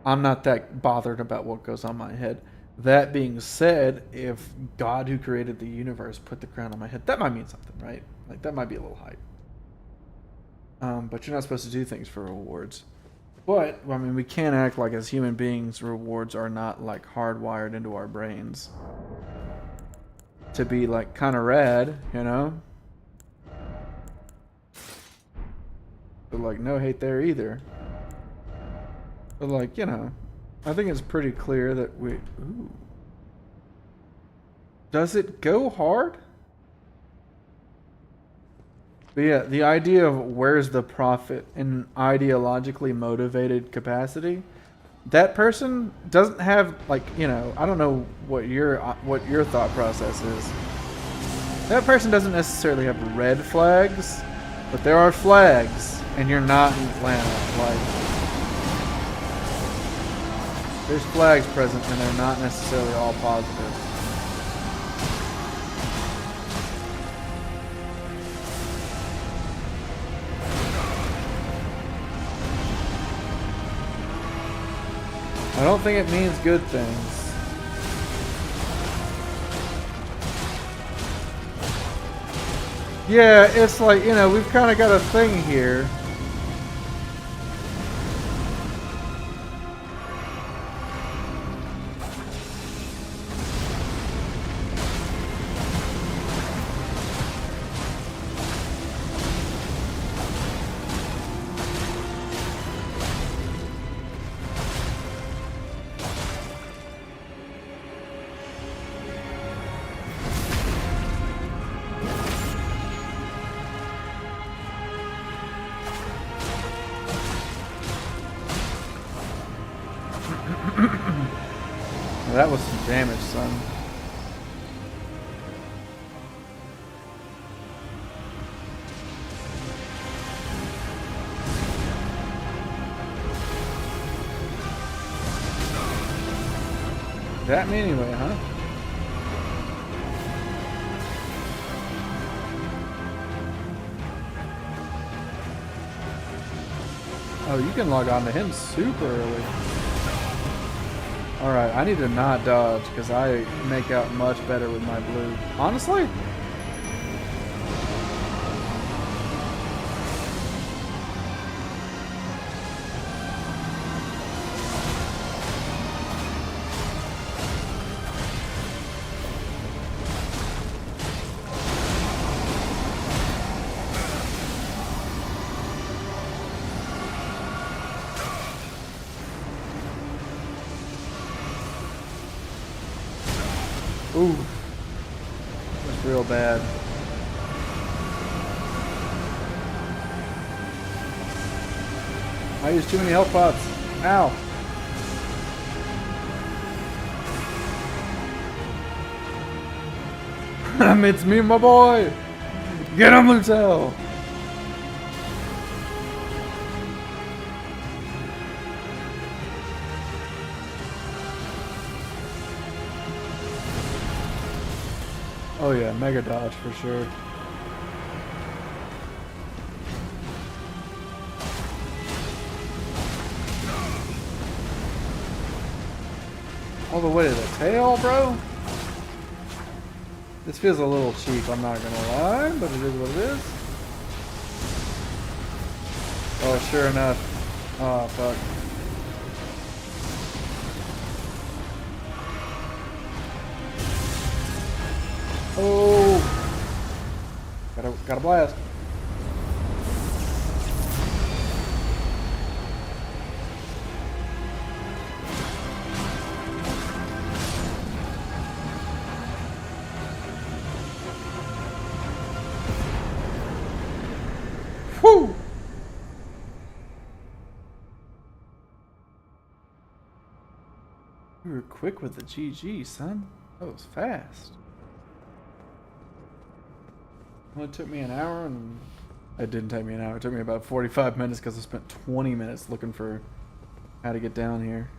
I'm not that bothered about what goes on my head. That being said, if God who created the universe put the crown on my head, that might mean something, right? Like, that might be a little hype. But you're not supposed to do things for rewards. But, I mean, we can't act like as human beings rewards are not, like, hardwired into our brains to be, like, kind of rad, But, like, no hate there either. But, like, I think it's pretty clear that we... Ooh. Does it go hard? But yeah, the idea of where's the profit in ideologically motivated capacity, that person doesn't have, like, I don't know what your thought process is, That person doesn't necessarily have red flags, but there are flags, and you're not in Atlanta. Like, there's flags present, and they're not necessarily all positive. I don't think it means good things. Yeah, it's like, you know, we've kind of got a thing here. That was some damage, son. That me anyway, huh? Oh, you can log on to him super early. Alright, I need to not dodge because I make out much better with my blue. Honestly? Ooh, that's real bad. I used too many health pots. Ow. It's me, my boy. Get him, Lutel. Oh yeah, mega dodge for sure. All the way to the tail, bro? This feels a little cheap, I'm not gonna lie, but it is what it is. Oh, sure enough. Oh, fuck. Oh! Got a blast. Whew! You were quick with the GG, son. That was fast. Well, it took me an hour, and it didn't take me an hour. It took me about 45 minutes because I spent 20 minutes looking for how to get down here.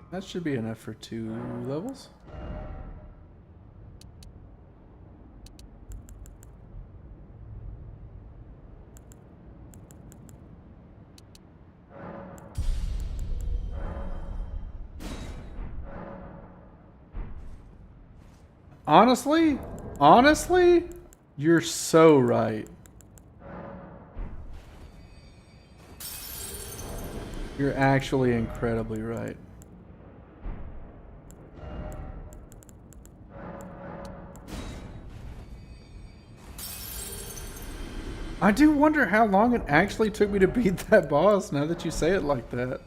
That should be enough for 2 levels. Honestly, you're so right. You're actually incredibly right. I do wonder how long it actually took me to beat that boss now that you say it like that.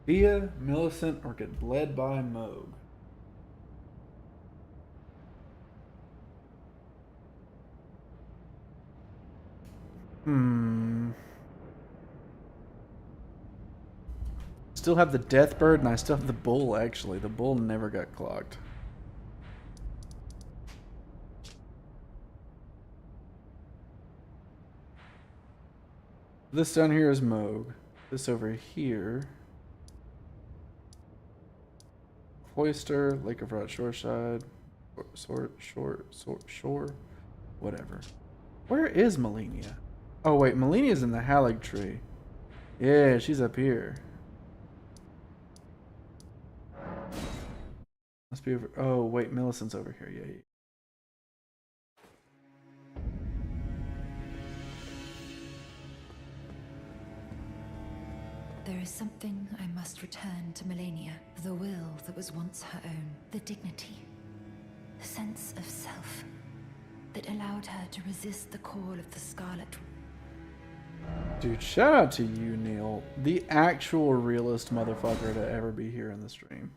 Via, Millicent, or get bled by Moog. Still have the Deathbird, and I still have the Bull, actually. The Bull never got clocked. This down here is Moog. This over here. Cloister, Lake of Rot, Shoreside, Shore, whatever. Where is Melania? Oh wait, Melania's in the Hallig tree. Yeah, she's up here. Must be over. Oh wait, Millicent's over here. Yeah. There is something I must return to Melania. The will that was once her own. The dignity. The sense of self. That allowed her to resist the call of the Scarlet. Dude, shout out to you, Neil. The actual realest motherfucker to ever be here in the stream.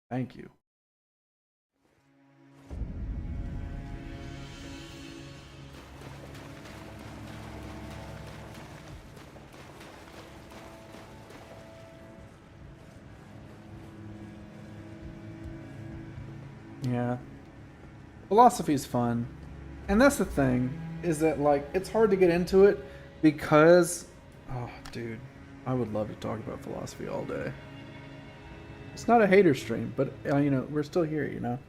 Thank you. Yeah. Philosophy is fun. And that's the thing, is that, like, it's hard to get into it because, oh, dude, I would love to talk about philosophy all day. It's not a hater stream, but, you know, we're still here, you know?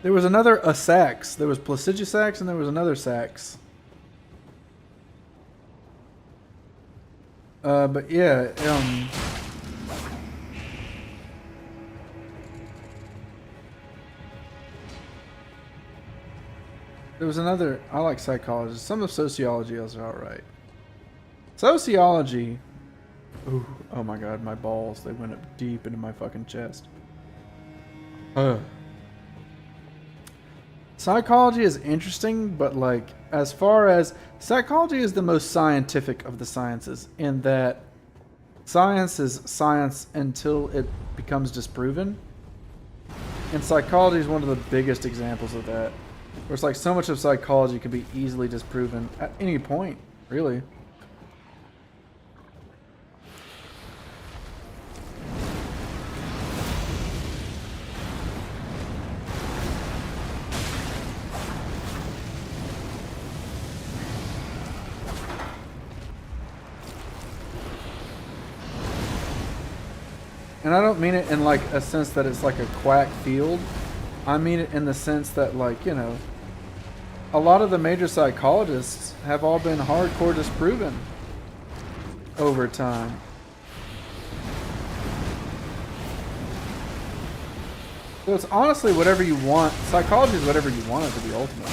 There was a sax. There was Placidusax and there was another sax. But yeah, there was another. I like psychology. Some of sociology is alright. Sociology. Ooh, oh my god, my balls. They went up deep into my fucking chest. Psychology is interesting, but like, as far as psychology is the most scientific of the sciences, in that science is science until it becomes disproven. And psychology is one of the biggest examples of that. Where it's like so much of psychology can be easily disproven at any point, really. And I don't mean it in like a sense that it's like a quack field. I mean it in the sense that, like, you know, a lot of the major psychologists have all been hardcore disproven over time. So it's honestly whatever you want. Psychology is whatever you want it to be ultimately.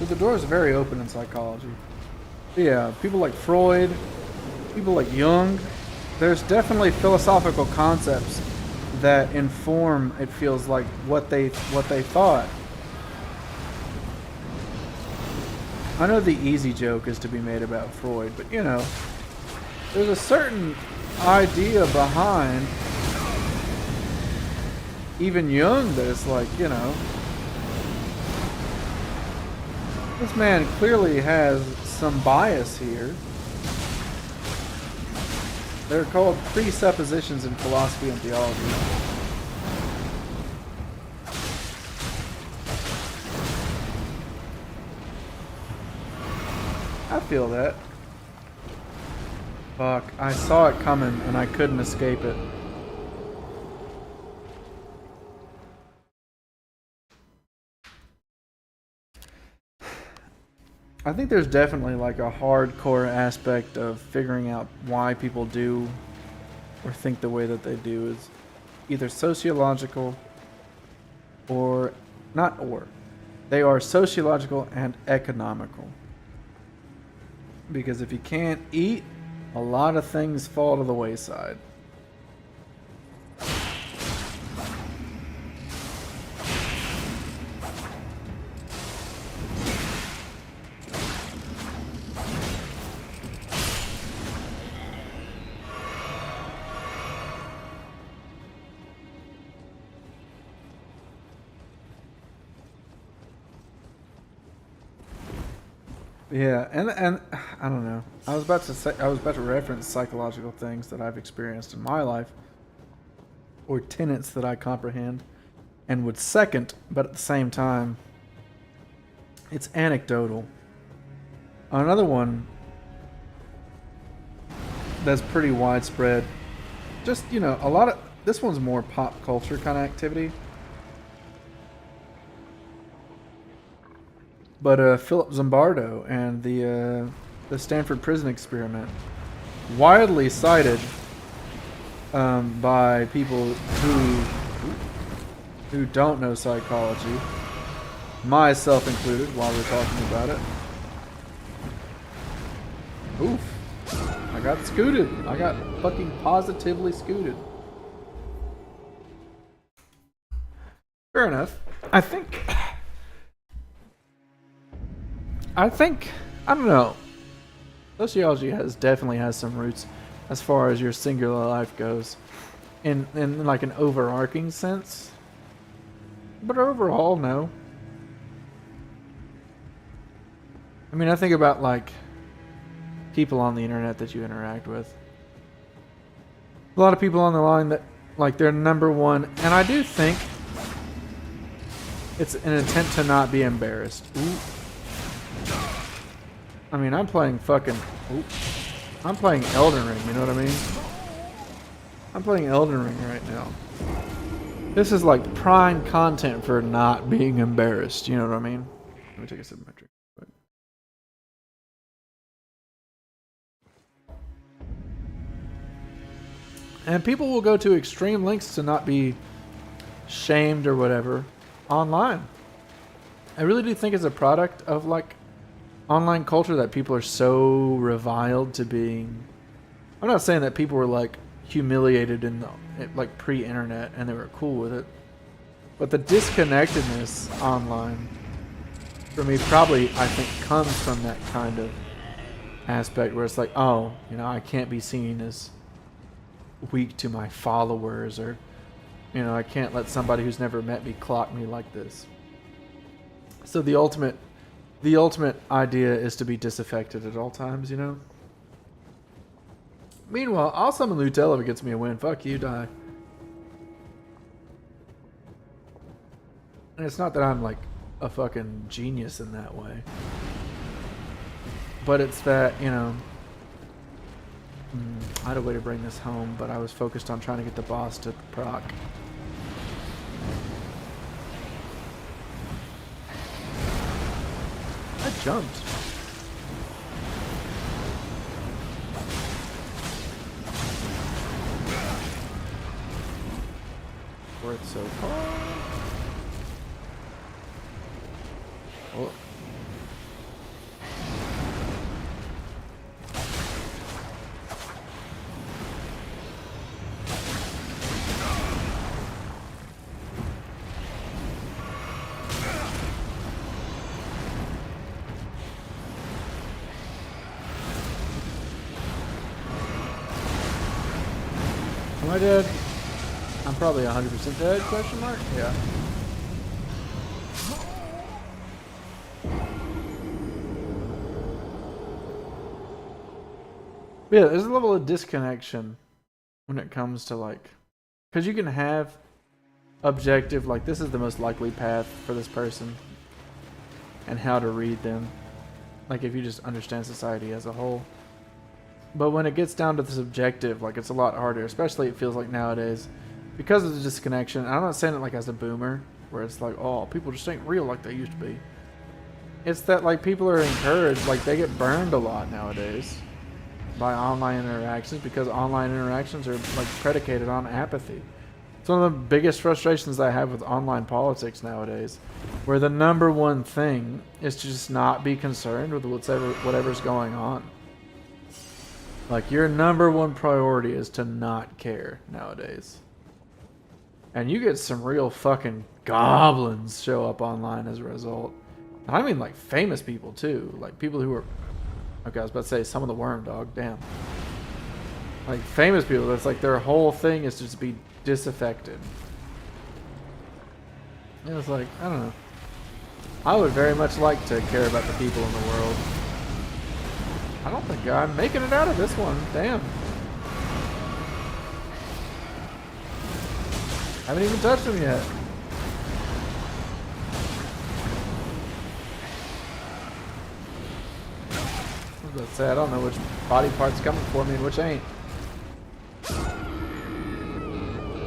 The doors are very open in psychology. Yeah, people like Freud, people like Jung, there's definitely philosophical concepts that inform, it feels like, what they thought. I know the easy joke is to be made about Freud, but you know, there's a certain idea behind even Jung that it's like, you know, this man clearly has some bias here. They're called presuppositions in philosophy and theology. I feel that. Fuck, I saw it coming and I couldn't escape it. I think there's definitely like a hardcore aspect of figuring out why people do or think the way that they do is either sociological or not or. They are sociological and economical. Because if you can't eat, a lot of things fall to the wayside. Yeah, and I don't know. I was about to reference psychological things that I've experienced in my life, or tenets that I comprehend, and would second, but at the same time, it's anecdotal. Another one that's pretty widespread. Just a lot of this one's more pop culture kind of activity. But Philip Zimbardo and the Stanford Prison Experiment, widely cited by people who don't know psychology, myself included, while we're talking about it. Oof! I got scooted. I got fucking positively scooted. Fair enough. I think I don't know. Sociology definitely has some roots as far as your singular life goes, in like an overarching sense. But overall, no. I mean, I think about like people on the internet that you interact with. A lot of people on the line that like their number one, and I do think it's an attempt to not be embarrassed. Ooh. I mean, I'm playing Elden Ring, you know what I mean? I'm playing Elden Ring right now. This is like prime content for not being embarrassed, you know what I mean? Let me take a sip of my drink. And people will go to extreme lengths to not be shamed or whatever online. I really do think it's a product of like online culture that people are so reviled to being. I'm not saying that people were like humiliated in the like pre-internet and they were cool with it, but the disconnectedness online for me probably I think comes from that kind of aspect where it's like, oh, I can't be seen as weak to my followers, or I can't let somebody who's never met me clock me like this. So the ultimate idea is to be disaffected at all times, Meanwhile, I'll summon Lutel if it gets me a win. Fuck you, die. And it's not that I'm like a fucking genius in that way. But it's that, I had a way to bring this home, but I was focused on trying to get the boss to proc. I jumped. Worth so far. Oh. Am I dead? I'm probably 100% dead, question mark? Yeah. Yeah, there's a level of disconnection when it comes to like, because you can have objective, like this is the most likely path for this person and how to read them, like if you just understand society as a whole. But when it gets down to the subjective, like it's a lot harder, especially it feels like nowadays because of the disconnection. I'm not saying it like as a boomer where it's like, oh, people just ain't real like they used to be. It's that like people are encouraged, like they get burned a lot nowadays by online interactions because online interactions are like predicated on apathy. It's one of the biggest frustrations I have with online politics nowadays, where the number one thing is to just not be concerned with whatever's going on. Like your number one priority is to not care nowadays. And you get some real fucking goblins show up online as a result. And I mean like famous people too. Like people who are, okay, I was about to say some of the worm dog, damn. Like famous people, that's like their whole thing is to just be disaffected. And it's like, I don't know. I would very much like to care about the people in the world. I don't think I'm making it out of this one. Damn. Haven't even touched him yet. I was about to say, I don't know which body part's coming for me and which ain't.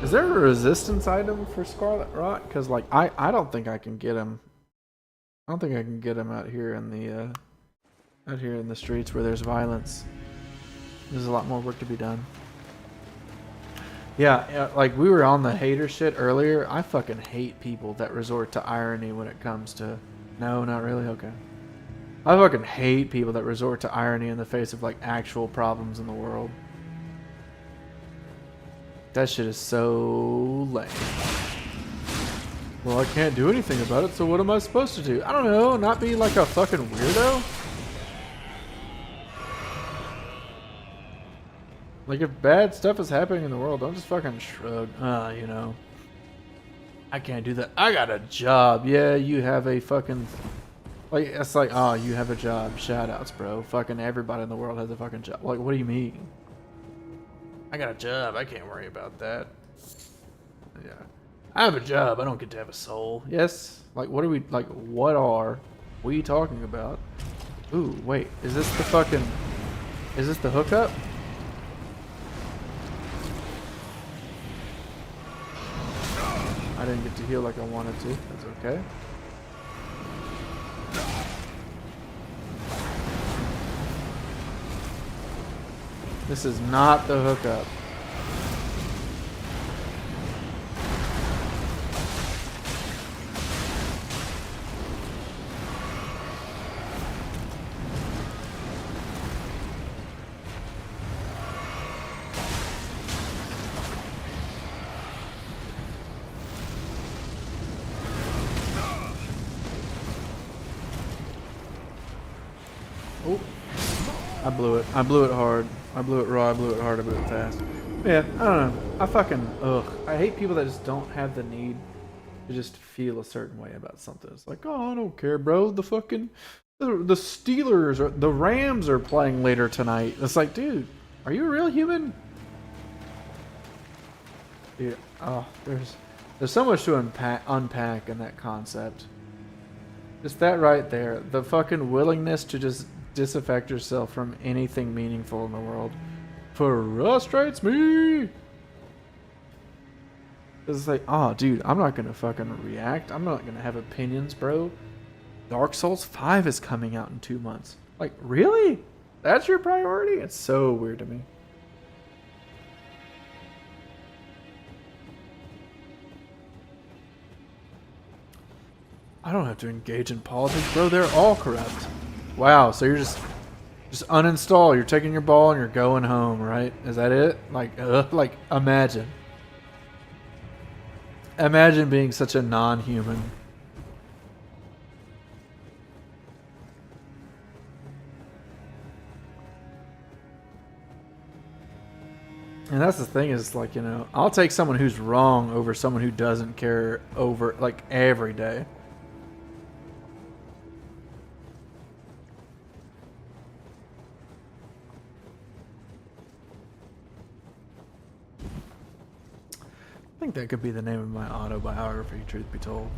Is there a resistance item for Scarlet Rot? Because like I don't think I can get him. I don't think I can get him out here in the streets where there's violence. There's a lot more work to be done. Yeah, like we were on the hater shit earlier. I fucking hate people that resort to irony when it comes to... No, not really? Okay. I fucking hate people that resort to irony in the face of like actual problems in the world. That shit is so lame. Well, I can't do anything about it, so what am I supposed to do? I don't know, not be like a fucking weirdo? Like, if bad stuff is happening in the world, don't just fucking shrug. You know. I can't do that. I got a job. Yeah, you have a fucking... Like, it's like, oh, you have a job. Shoutouts, bro. Fucking everybody in the world has a fucking job. Like, what do you mean? I got a job. I can't worry about that. Yeah. I have a job. I don't get to have a soul. Yes? Like, what are we... Like, what are we talking about? Ooh, wait. Is this the fucking... Is this the hookup? I didn't get to heal like I wanted to. That's okay. This is not the hookup. Oh, I blew it. I blew it hard. I blew it raw. I blew it hard. I blew it fast. Yeah, I don't know. I fucking I hate people that just don't have the need to just feel a certain way about something. It's like, oh, I don't care, bro. The fucking the Steelers or the Rams are playing later tonight. It's like, dude, are you a real human? Yeah. Oh, there's so much to unpack in that concept. Just that right there. The fucking willingness to just disaffect yourself from anything meaningful in the world frustrates me. It's like, oh, dude, I'm not gonna fucking react. I'm not gonna have opinions, bro. Dark Souls 5 is coming out in 2 months. Like, really? That's your priority? It's so weird to me. I don't have to engage in politics, bro. They're all corrupt. Wow, so you're just uninstall. You're taking your ball and you're going home, right? Is that it? Like imagine. Imagine being such a non-human. And that's the thing is like, you know, I'll take someone who's wrong over someone who doesn't care over like every day. think that could be the name of my autobiography, truth be told.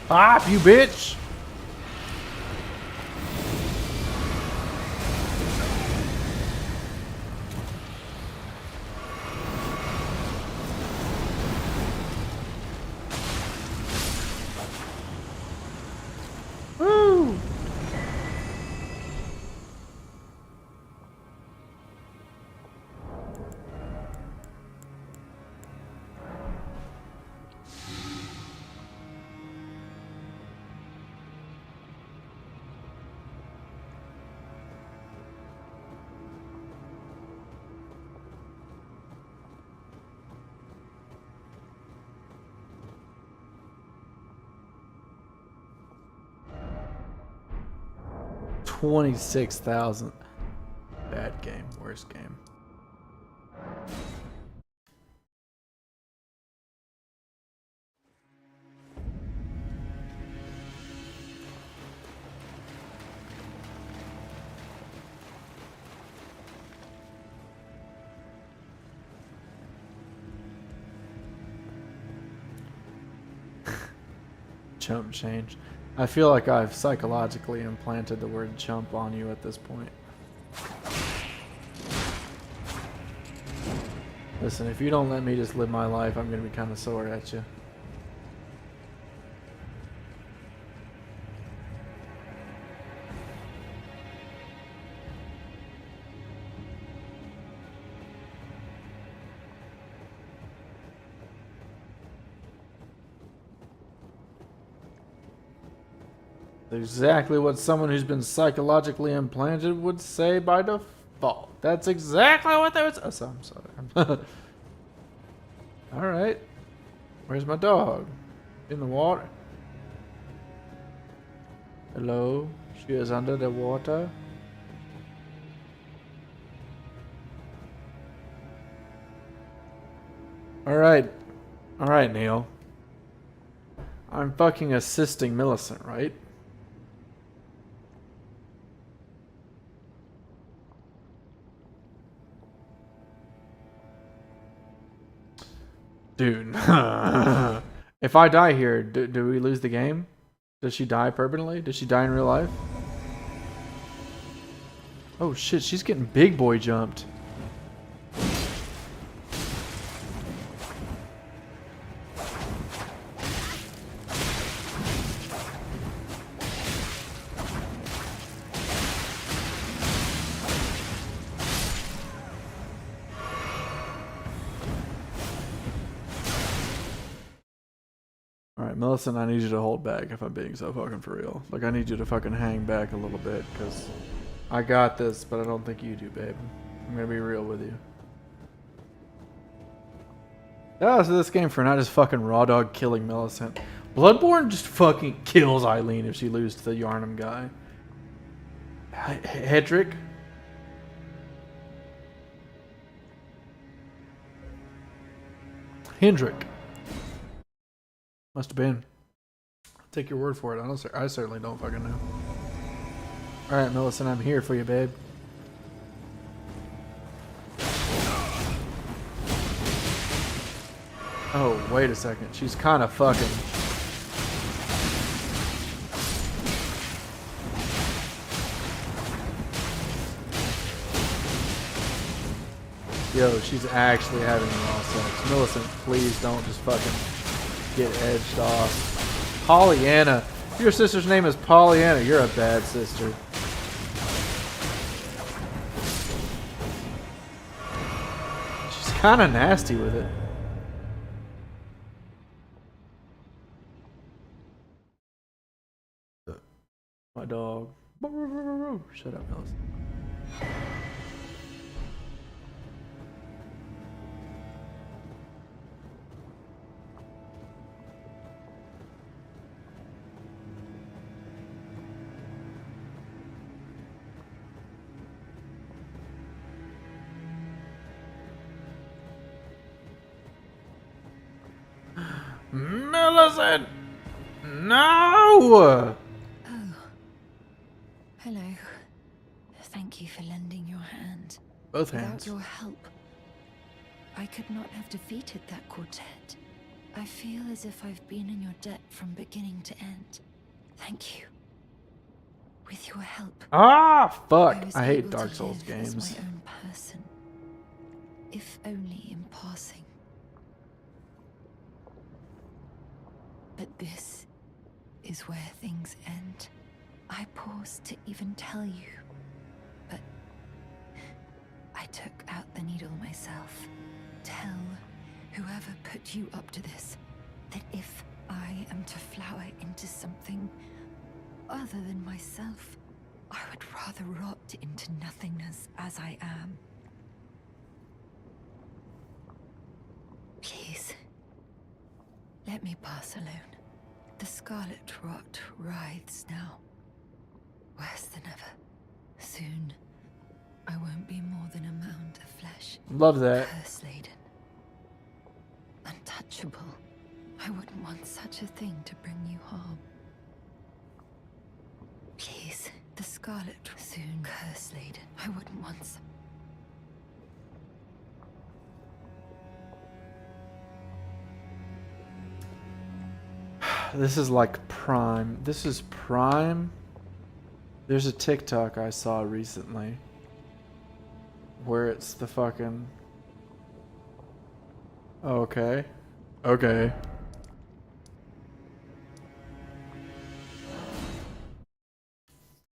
Pop, you bitch! Woo! $26,000. Bad game. Worst game. Chump change. I feel like I've psychologically implanted the word chump on you at this point. Listen, if you don't let me just live my life, I'm gonna be kind of sore at you. Exactly what someone who's been psychologically implanted would say by default. That's exactly what they would say. Oh, I'm sorry. Alright. Where's my dog? In the water. Hello? She is under the water. Alright. Alright, Neil. I'm fucking assisting Millicent, right? Dude. If I die here, do we lose the game? Does she die permanently? Does she die in real life? Oh shit, she's getting big boy jumped. Alright, Millicent, I need you to hold back if I'm being so fucking for real. Like, I need you to fucking hang back a little bit, because I got this, but I don't think you do, babe. I'm gonna be real with you. Yeah, so this game for not just fucking raw dog killing Millicent. Bloodborne just fucking kills Eileen if she loses to the Yarnum guy. Hedrick? Hendrick. Must have been. Take your word for it. I certainly don't fucking know. Alright, Millicent, I'm here for you, babe. Oh, wait a second. She's kind of fucking. Yo, she's actually having raw sex. Millicent, please don't just fucking get edged off. Pollyanna. If your sister's name is Pollyanna, you're a bad sister. She's kind of nasty with it. My dog. Shut up, Millicent. Millicent! No! Oh, hello. Thank you for lending your hand. Both hands. Without your help, I could not have defeated that quartet. I feel as if I've been in your debt from beginning to end. Thank you. With your help, Ah, fuck. was I hate able to Dark Souls live as games. my own person, if only in passing. But this is where things end. I paused to even tell you, but I took out the needle myself. Tell whoever put you up to this that if I am to flower into something other than myself, I would rather rot into nothingness as I am. Please, let me pass alone. The scarlet rot writhes now, worse than ever. Soon, I won't be more than a mound of flesh. Love that. Curse-laden. Untouchable. I wouldn't want such a thing to bring you harm. Please, the scarlet soon curse-laden. I wouldn't want some. This is like prime. This is prime. There's a TikTok I saw recently where it's the fucking. Okay. Okay.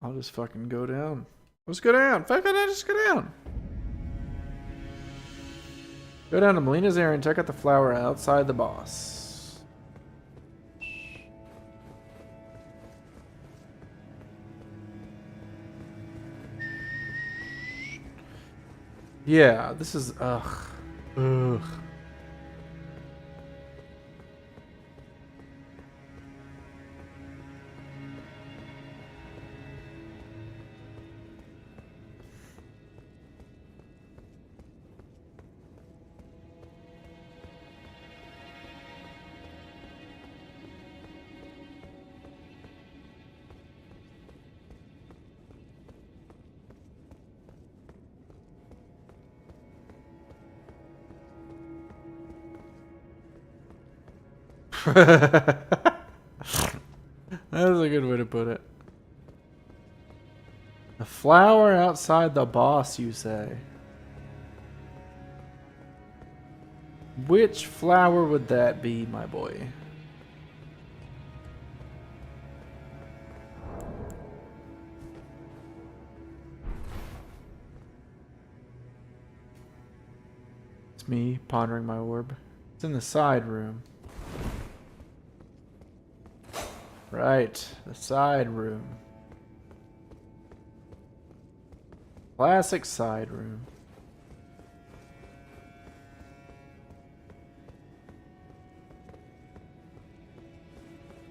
I'll just fucking go down. Let's go down. Fucking just go down. Go down to Melina's area and check out the flower outside the boss. Yeah, this is ugh. Ugh. That's a good way to put it. The flower outside the boss, you say? Which flower would that be, my boy? It's me pondering my orb. It's in the side room. Right, the side room. Classic side room.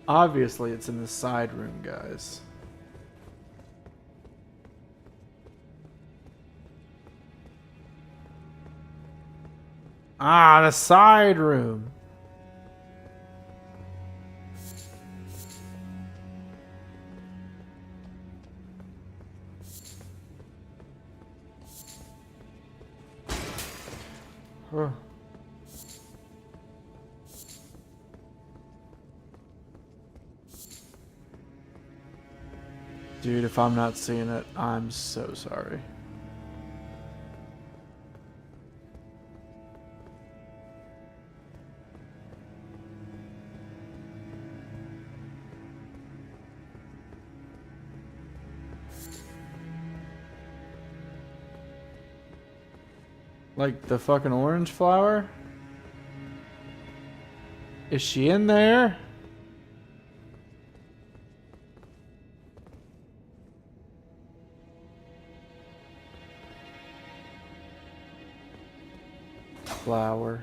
Obviously, it's in the side room, guys. Ah, the side room. Huh. Dude, if I'm not seeing it, I'm so sorry. Like the fucking orange flower? Is she in there? Flower.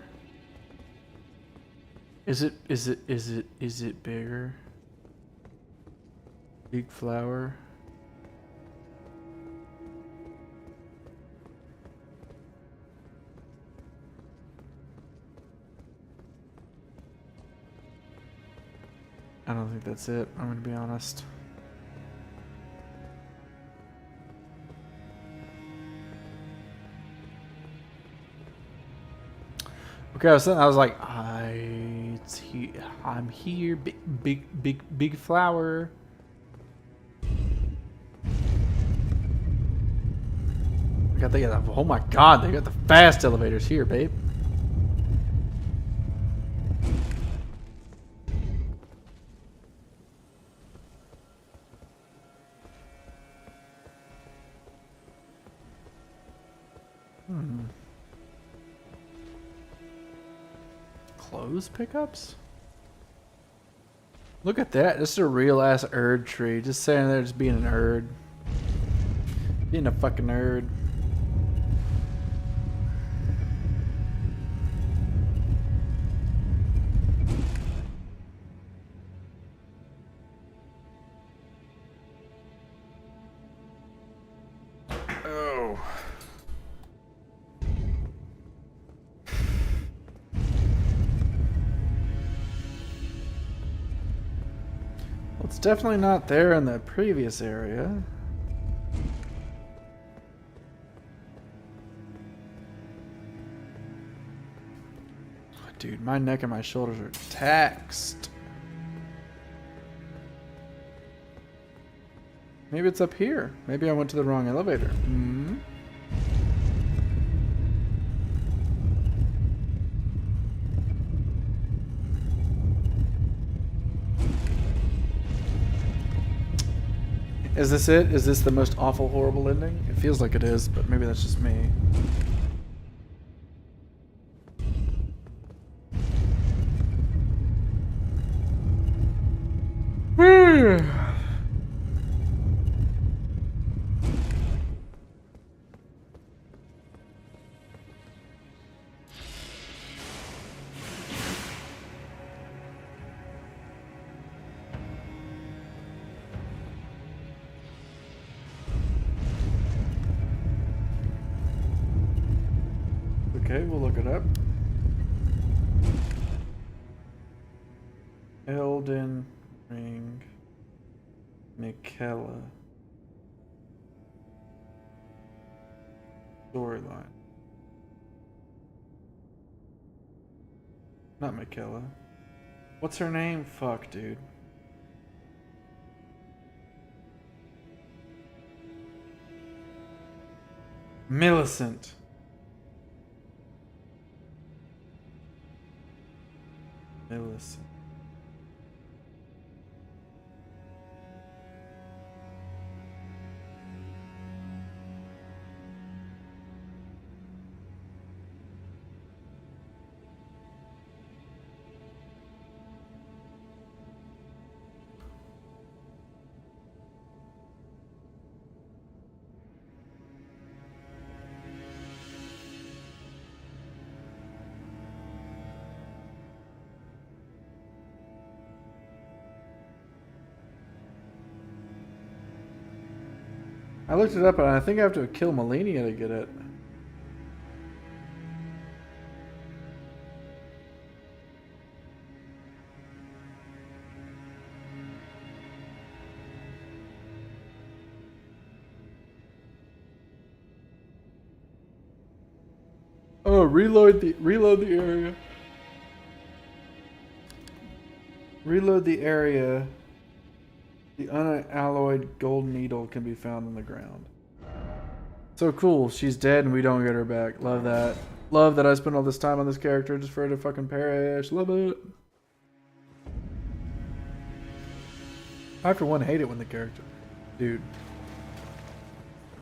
Is it bigger? Big flower. I don't think that's it, I'm gonna be honest. Okay, I was like, I'm here, big flower. Oh my god, they got the fast elevators here, babe. Clothes pickups? Look at that. This is a real ass Erd tree. Just sitting there just being an Erd. Being a fucking nerd. Oh. Well, it's definitely not there in the previous area. Dude, my neck and my shoulders are taxed. Maybe it's up here. Maybe I went to the wrong elevator. Hmm? Is this it? Is this the most awful, horrible ending? It feels like it is, but maybe that's just me. Okay, we'll look it up. Elden Ring. Michaela. Storyline. Not Michaela. What's her name? Fuck, dude. Millicent. Millicent. I looked it up and I think I have to kill Melania to get it. Oh, reload the area. Reload the area The unalloyed gold needle can be found on the ground. So cool. She's dead and we don't get her back. Love that. Love that I spent all this time on this character just for her to fucking perish. Love it. I, for one, hate it when the character... Dude.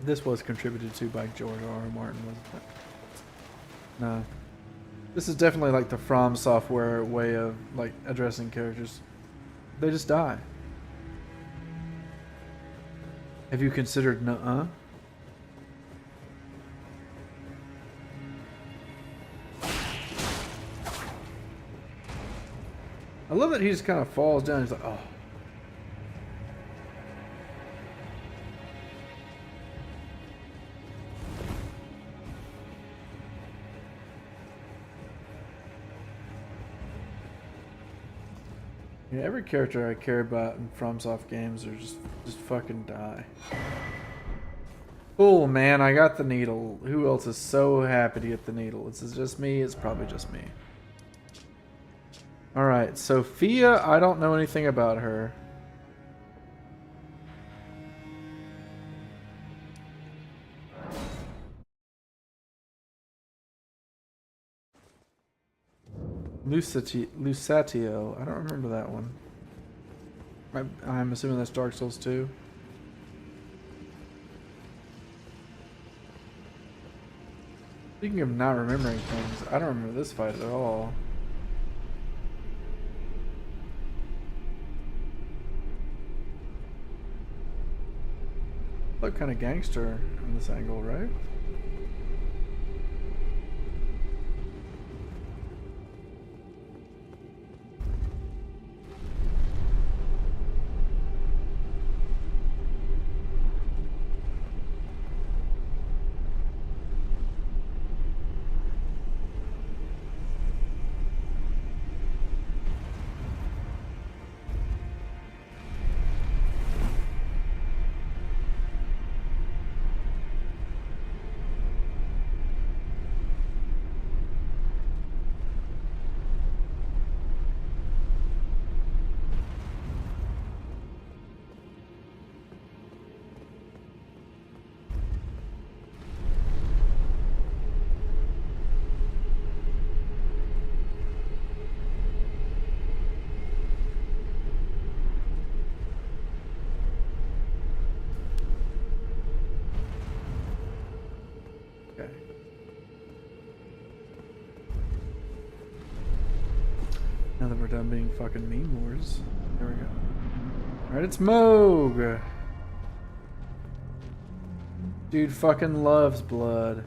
This was contributed to by George R.R. Martin, wasn't it? No. This is definitely like the From Software way of like addressing characters. They just die. Have you considered nuh-uh? I love that he just kind of falls down. He's like, oh. Yeah, every character I care about in FromSoft games are just fucking die. Cool, man. I got the needle. Who else is so happy to get the needle? Is it just me? It's probably just me. Alright, Sophia, I don't know anything about her. Lusatio. I don't remember that one. I'm assuming that's Dark Souls 2. Speaking of not remembering things, I don't remember this fight at all. Look kind of gangster on this angle, right? Okay. Now that we're done being fucking meme wars, there we go. Alright, it's Moog! Dude fucking loves blood.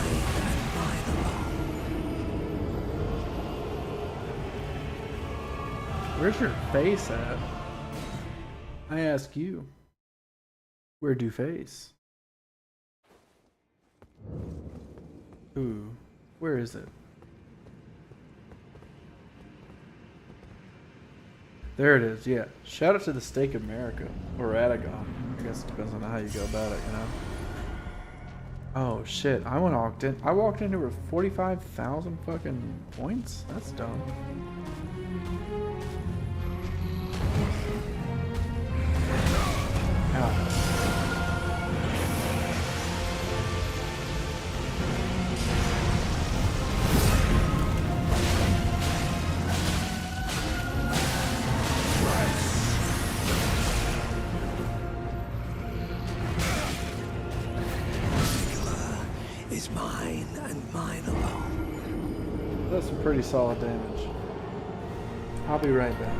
mine and mine alone. Where's your face at? I ask you. Where do face? Ooh, where is it? There it is, yeah. Shout out to the Steak America. Or Radagon. I guess it depends on how you go about it, you know? Oh shit, I walked into her 45,000 fucking points? That's dumb. Ow. Is mine and mine alone. That's some pretty solid damage. I'll be right back.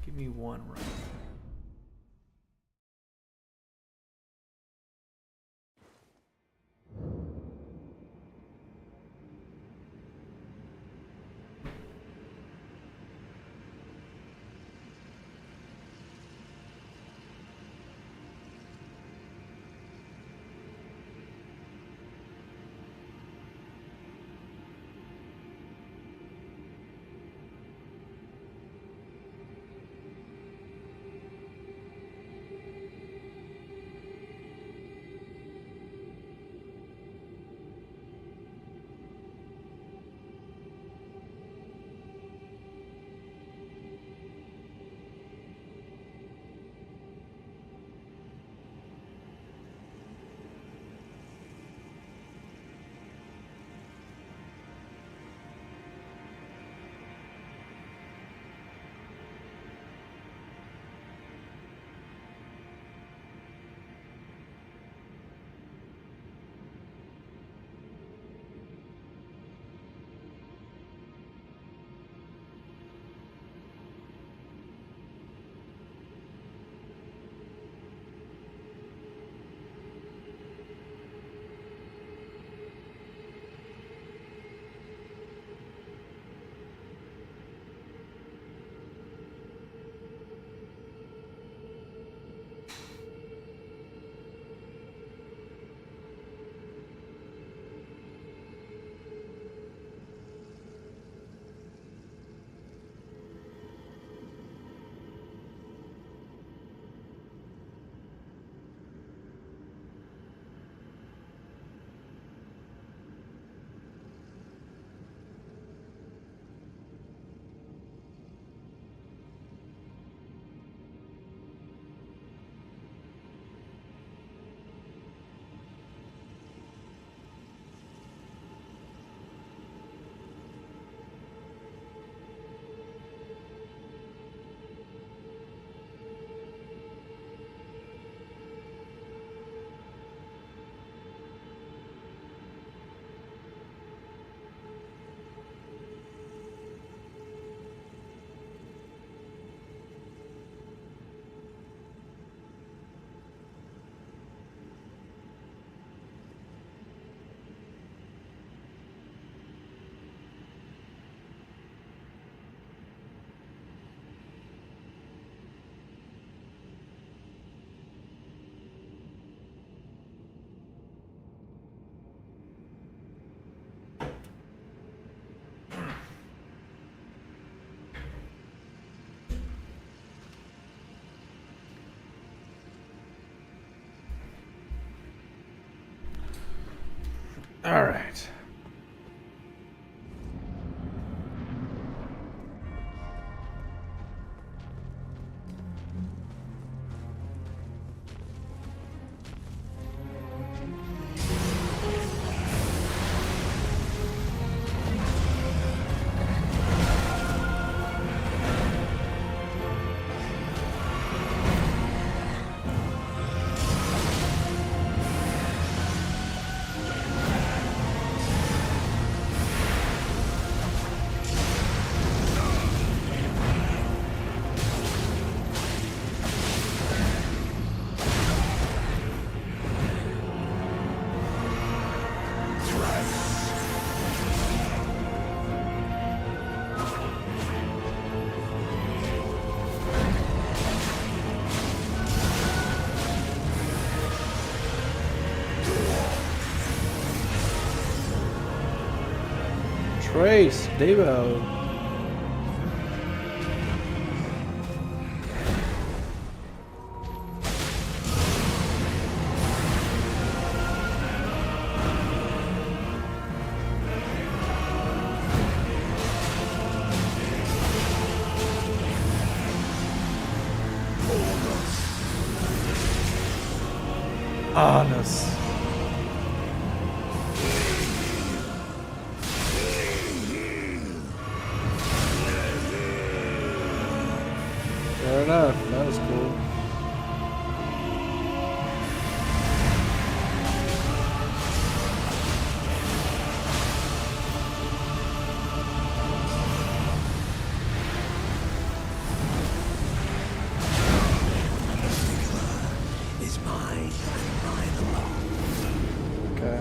Give me one run. All right. Christ, Devo. Honest. Fair enough. That was cool. Is mine and mine alone. Okay.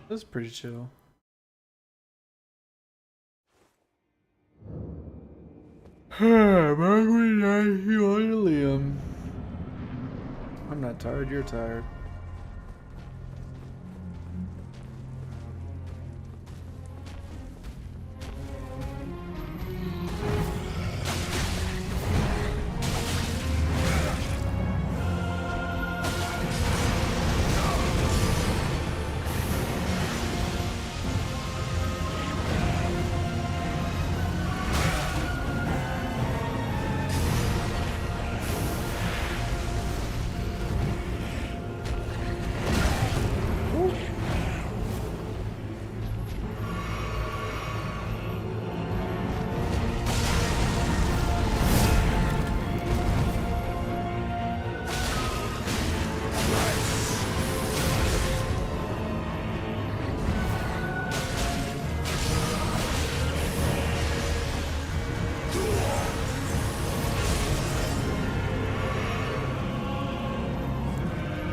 This is pretty chill. Liam. I'm not tired, you're tired.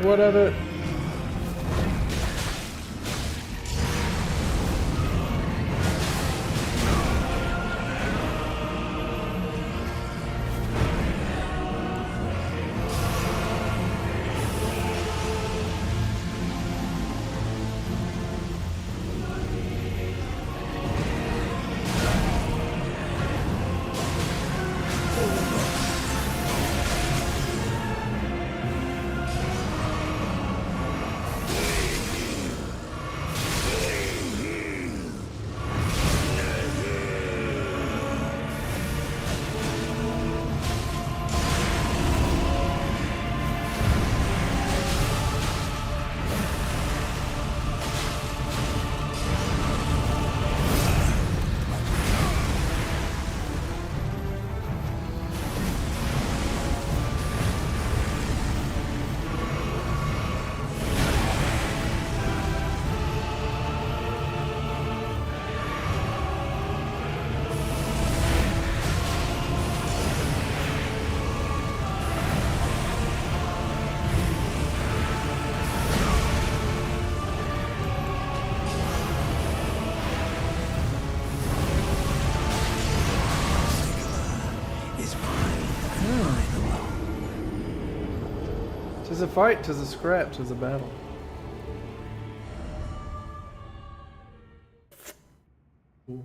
What of it? Tis a fight, tis a scrap, tis a battle. Ooh.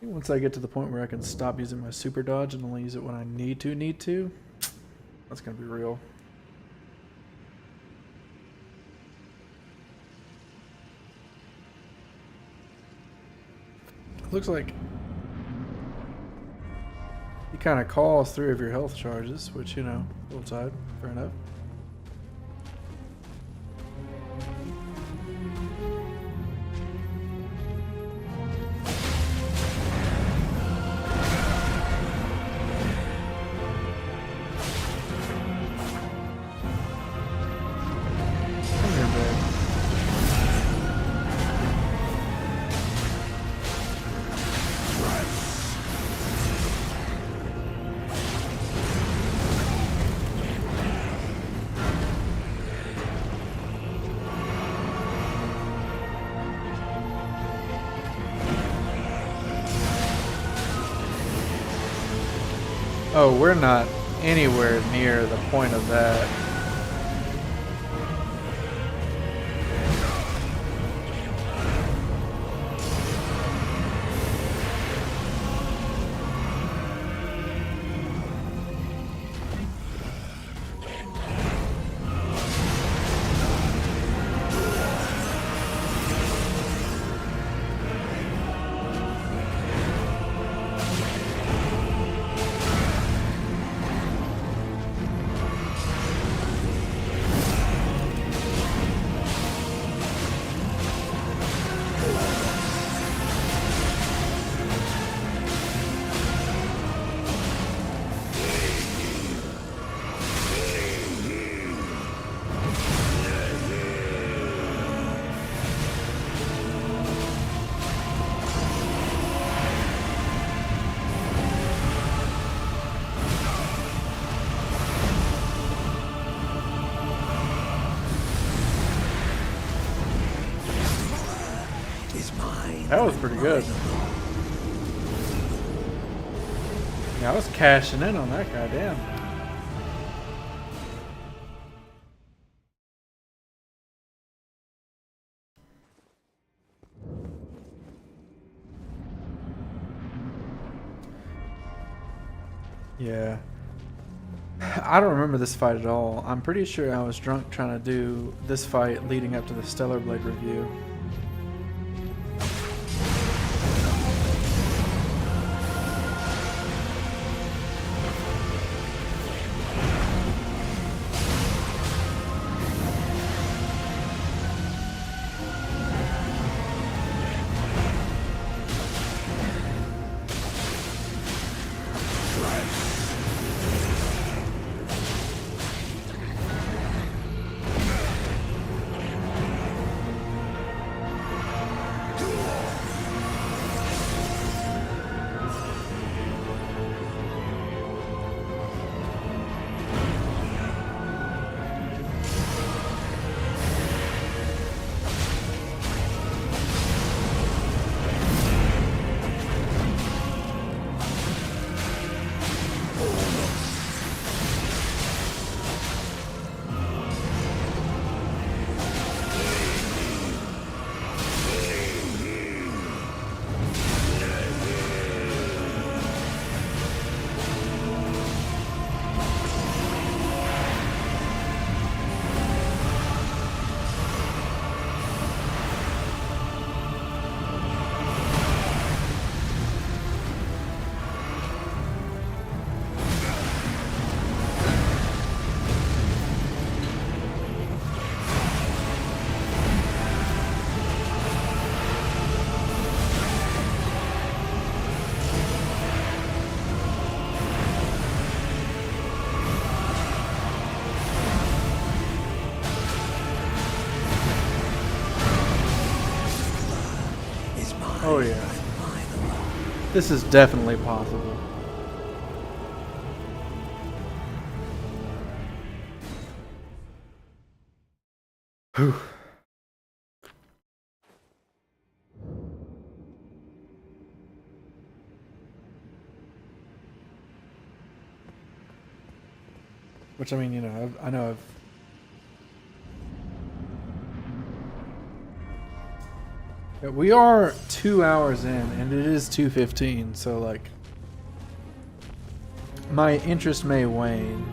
Once I get to the point where I can stop using my super dodge and only use it when I need to, that's gonna be real. Looks like he kind of calls 3 of your health charges, which, you know, a little tight, fair enough. Come here, babe. Oh, we're not anywhere near the point of that. That was pretty good. Yeah, I was cashing in on that, goddamn. Yeah. I don't remember this fight at all. I'm pretty sure I was drunk trying to do this fight leading up to the Stellar Blade review. Oh yeah. This is definitely possible. Whew. Which I mean, you know, I know I've. Yeah, we are 2 hours in, and it is 2:15. So like, my interest may wane.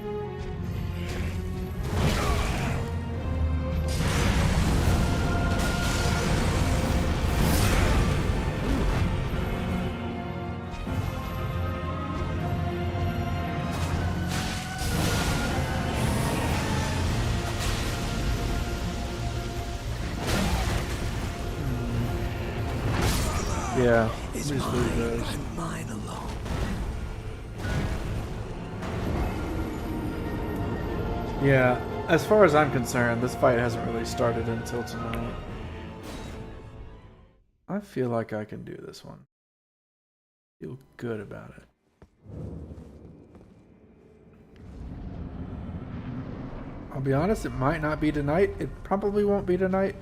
Yeah, Is it just mine really does. and mine alone. Yeah, as far as I'm concerned, this fight hasn't really started until tonight. I feel like I can do this one. Feel good about it. I'll be honest, it might not be tonight. It probably won't be tonight.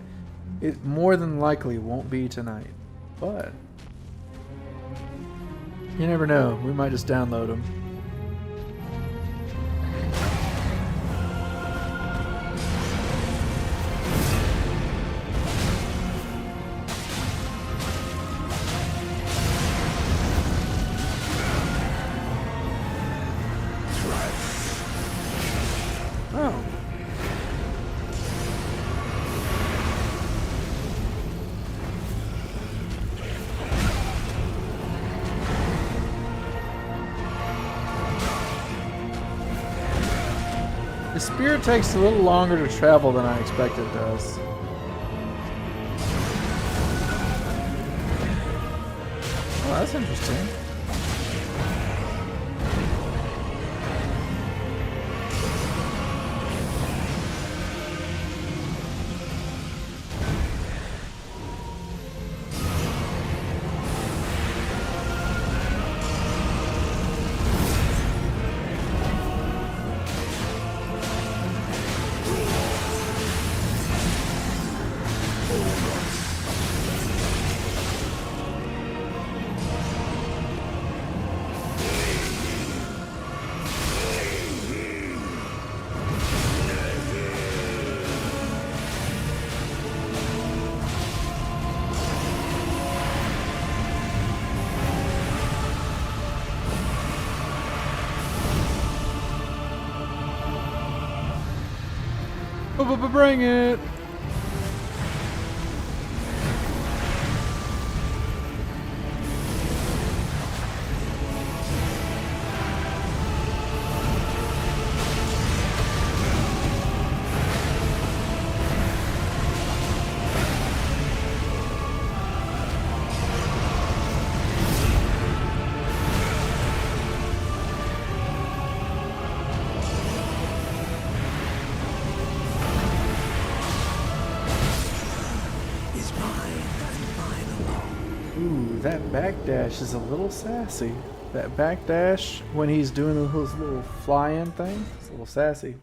It more than likely won't be tonight. But you never know. We might just download them. The spear takes a little longer to travel than I expected it does. Oh, that's interesting. Bring it! Ooh, that backdash is a little sassy. That backdash when he's doing his little fly-in thing, it's a little sassy.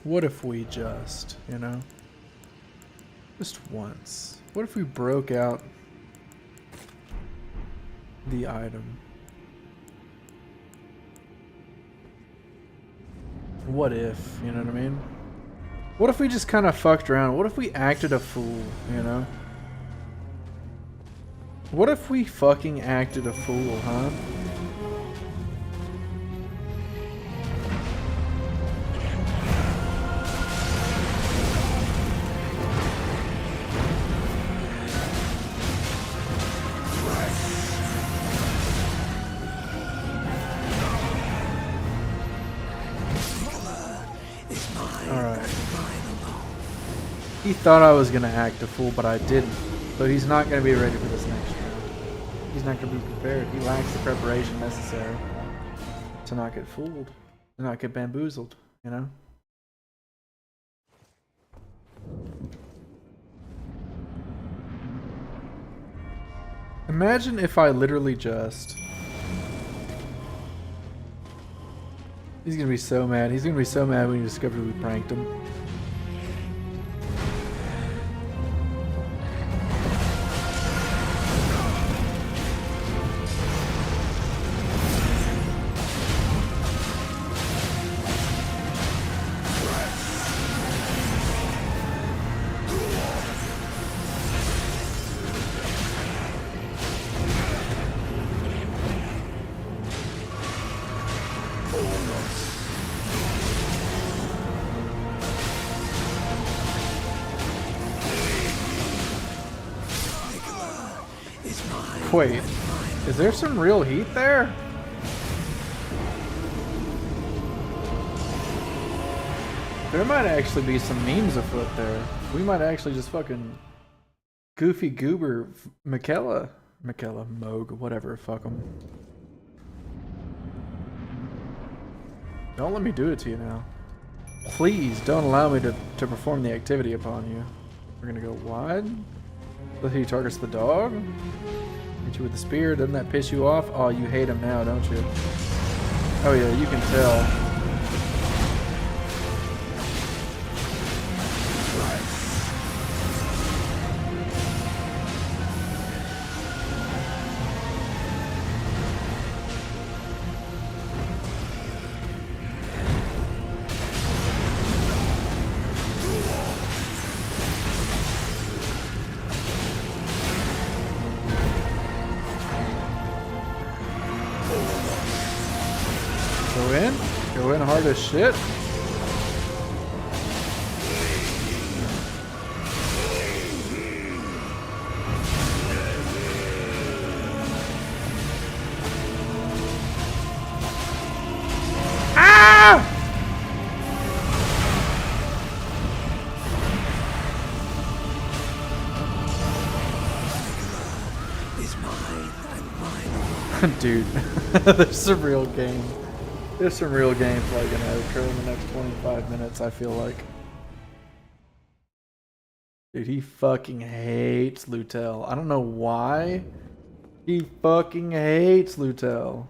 What if we just, you know, just once, what if we broke out the item? What if, you know what I mean? What if we just kind of fucked around? What if we acted a fool, you know? What if we fucking acted a fool, huh? He thought I was going to act a fool, but I didn't. So he's not going to be ready for this next round. He's not going to be prepared. He lacks the preparation necessary to not get fooled, to not get bamboozled, you know? Imagine if I literally just... He's going to be so mad. He's going to be so mad when he discovers we pranked him. Wait, is there some real heat there? There might actually be some memes afoot there. We might actually just fucking goofy goober Michaela, Moog, whatever, fuck him. Don't let me do it to you now. Please don't allow me to perform the activity upon you. We're gonna go wide. Look, he targets the dog. Hit you with the spear. Doesn't that piss you off? Oh, you hate him now, don't you? Oh yeah, you can tell. Go in hard as shit. Dude, there's some real game. There's some real gameplay gonna occur in the next 25 minutes, I feel like. Dude, he fucking hates Lutel. I don't know why. He fucking hates Lutel.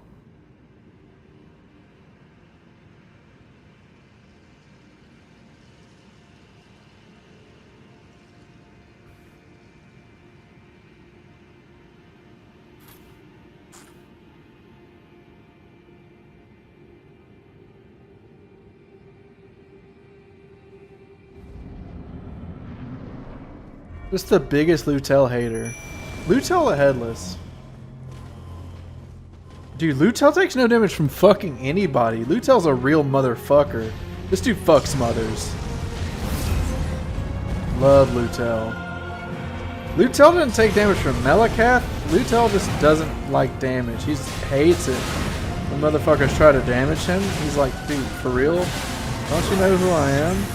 Just the biggest Lutel hater. Lutel the Headless. Dude, Lutel takes no damage from fucking anybody. Lutel's a real motherfucker. This dude fucks mothers. Love Lutel. Lutel doesn't take damage from Melikath. Lutel just doesn't like damage. He hates it. When motherfuckers try to damage him, he's like, dude, for real? Don't you know who I am?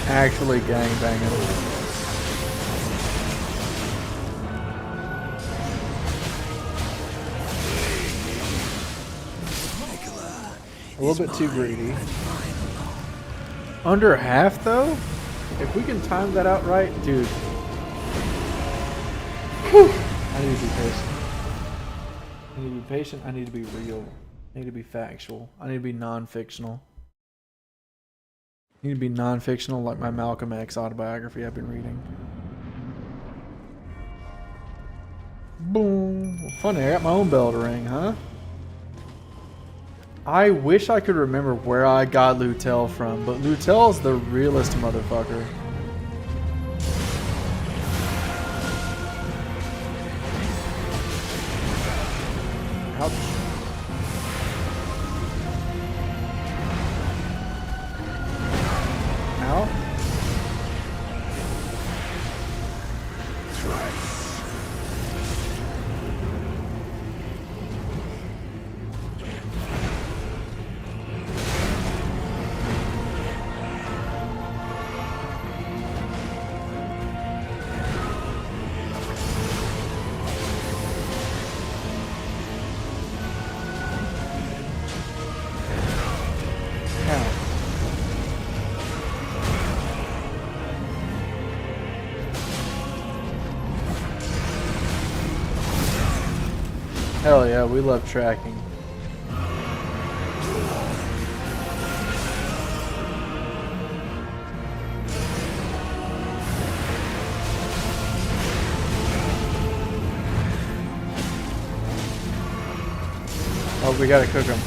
Actually gangbanging. A little bit too greedy. Under half though? If we can time that out right, dude. Whew. I need to be patient. I need to be patient. I need to be real. I need to be factual. I need to be non-fictional. I need to be non-fictional like my Malcolm X autobiography I've been reading. Boom. Well, funny, I got my own bell to ring, huh? I wish I could remember where I got Lutel from, but Lutel's the realest motherfucker. Ouch. Ow. Hell yeah, we love tracking. Oh, we gotta cook them.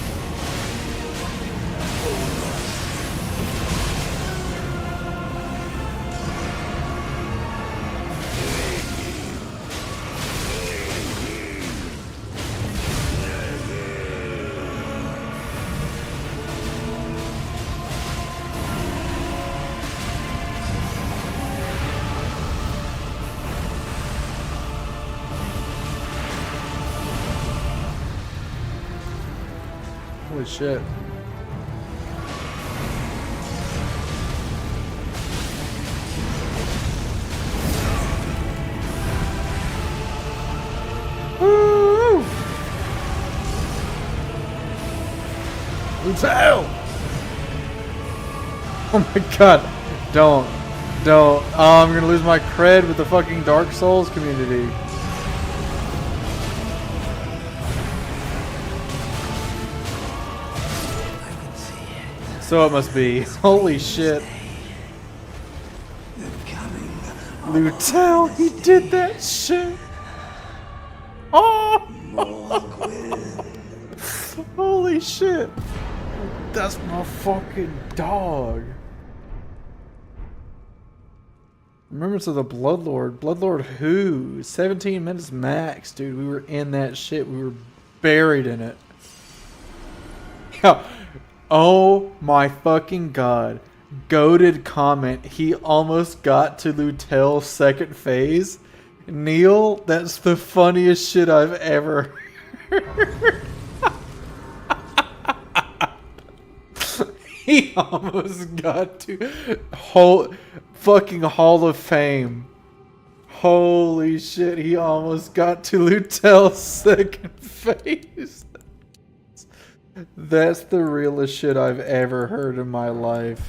Holy shit. Woo! Lutel! Oh my god. Don't. Oh, I'm gonna lose my cred with the fucking Dark Souls community. So it must be. Holy shit. Lutel, he did that shit. Oh! Holy shit. That's my fucking dog. Remembrance of the Bloodlord. Bloodlord who? 17 minutes max, dude. We were in that shit. We were buried in it. Yeah. Oh my fucking god. Goated comment. He almost got to Lutel's second phase Neil, that's the funniest shit I've ever heard. He almost got to fucking Hall of Fame. Holy shit, he almost got to Lutel's second face. That's the realest shit I've ever heard in my life.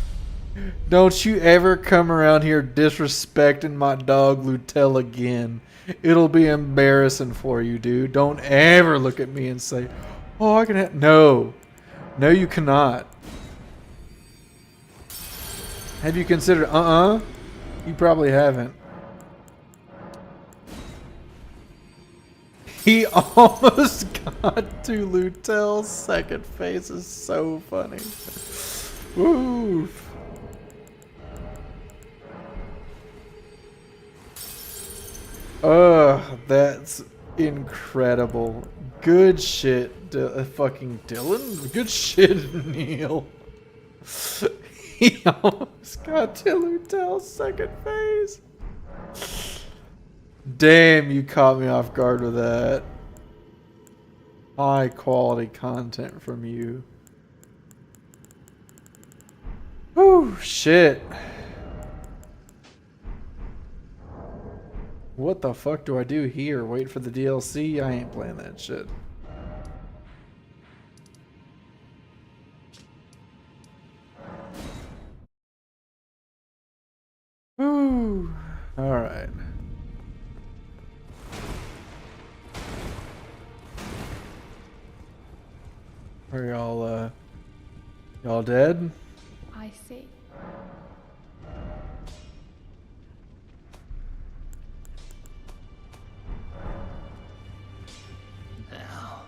Don't you ever come around here disrespecting my dog Lutel again. It'll be embarrassing for you, dude. Don't ever look at me and say, oh, I can have... No. No, you cannot. Have you considered... You probably haven't. He almost got to Lutel's second face. Is so funny. Oof. That's incredible. Good shit, fucking Dylan. Good shit, Neil. He almost got to Lutel's second phase. Damn, you caught me off guard with that. High quality content from you. Whew, shit. What the fuck do I do here? Wait for the DLC? I ain't playing that shit. Whew. Alright. Are y'all dead? I see. Now.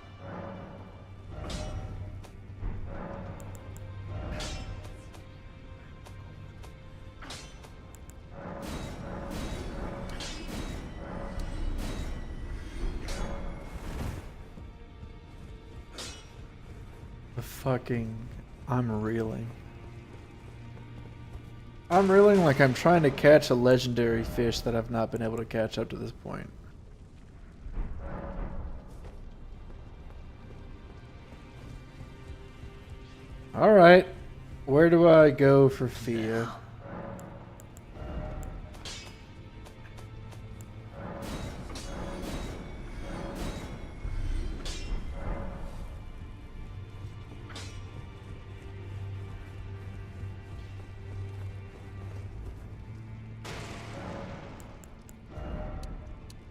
The fucking... I'm reeling. I'm reeling like I'm trying to catch a legendary fish that I've not been able to catch up to this point. Alright. Where do I go for Fia?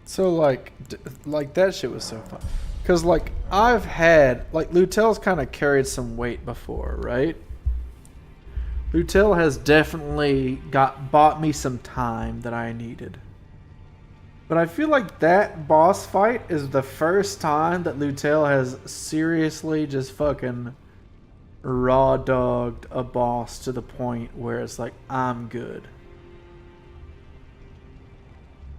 So like that shit was so fun. Cause like I've had like Lutel's kind of carried some weight before, right? Lutel has definitely bought me some time that I needed. But I feel like that boss fight is the first time that Lutel has seriously just fucking raw dogged a boss to the point where it's like, I'm good.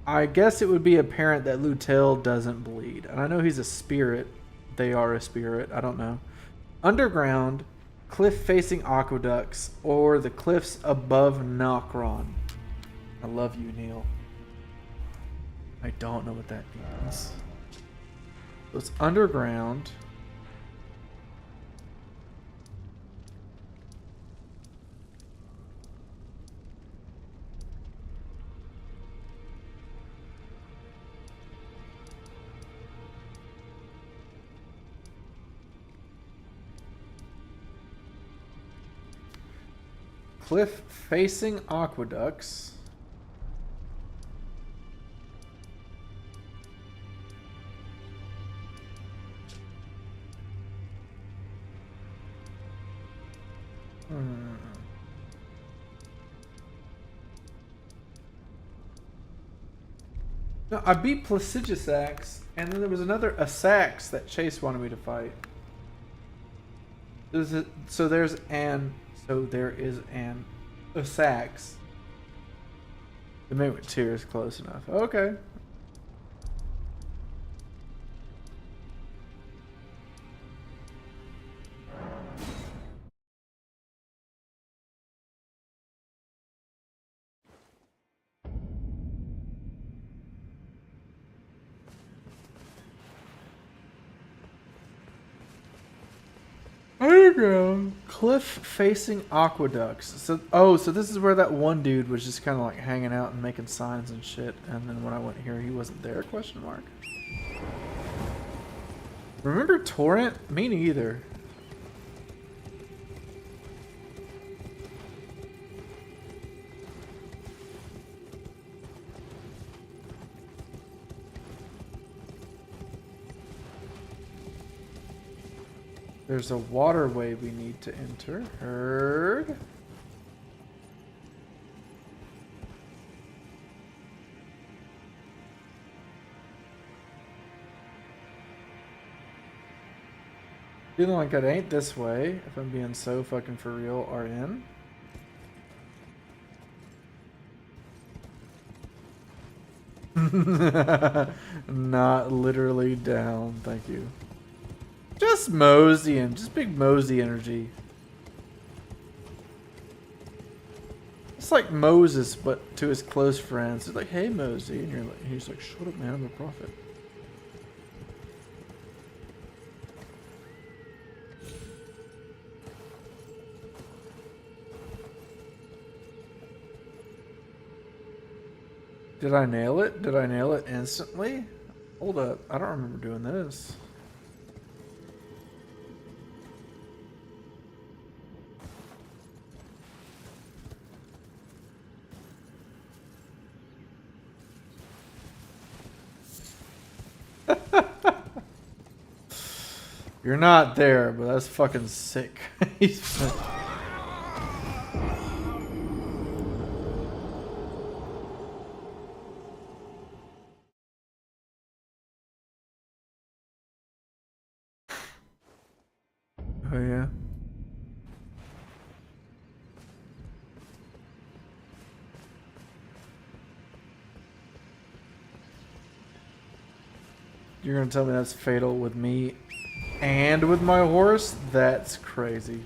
I guess it would be apparent that Lutel doesn't bleed. And I know he's a spirit. They are a spirit. I don't know. Underground, cliff-facing aqueducts, or the cliffs above Nokron. I love you, Neil. I don't know what that means. So it's underground. Cliff-facing aqueducts. No, I beat Placidusax, and then there was another Asax that Chase wanted me to fight. So there is an Asax. The maybe tier is close enough. Okay. underground. Cliff facing aqueducts. So this is where that one dude was just kind of like hanging out and making signs and shit. And then when I went here, he wasn't there? Question mark. Remember Torrent? Me neither. There's a waterway we need to enter. Heard. Feeling like it ain't this way, if I'm being so fucking for real, RN. Not literally down, thank you. Just moseying, just big mosey energy. It's like Moses, but to his close friends. It's like, hey Mosey, and you're like, he's like, shut up, man, I'm a prophet. Did I nail it? Did I nail it instantly? Hold up, I don't remember doing this. You're not there, but that's fucking sick. Oh yeah. You're gonna tell me that's fatal with me and with my horse? That's crazy.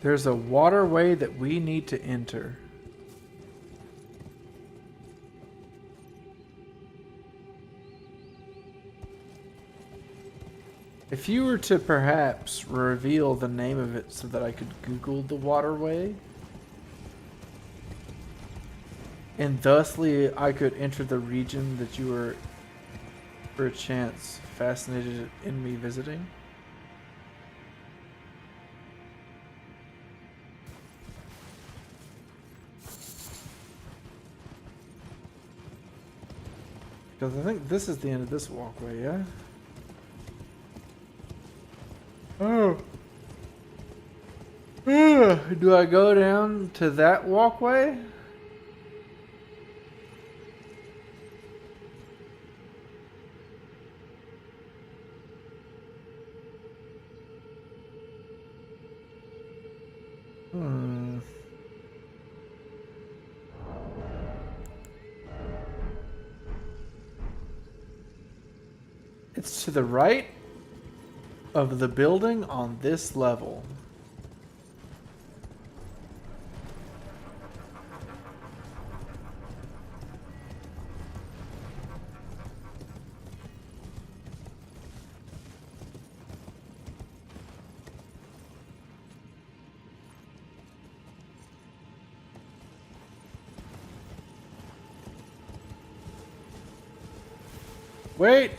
There's a waterway that we need to enter. If you were to perhaps reveal the name of it so that I could Google the waterway, and thusly I could enter the region that you were, for a chance, fascinated in me visiting. Because I think this is the end of this walkway, yeah? Oh. Do I go down to that walkway? It's to the right of the building on this level. Wait!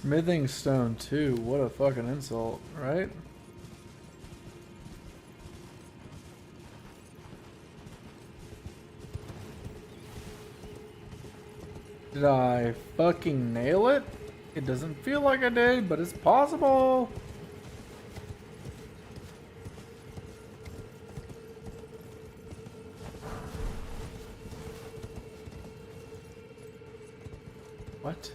Smithing stone too. What a fucking insult, right? Did I fucking nail it? It doesn't feel like I did, but it's possible. What?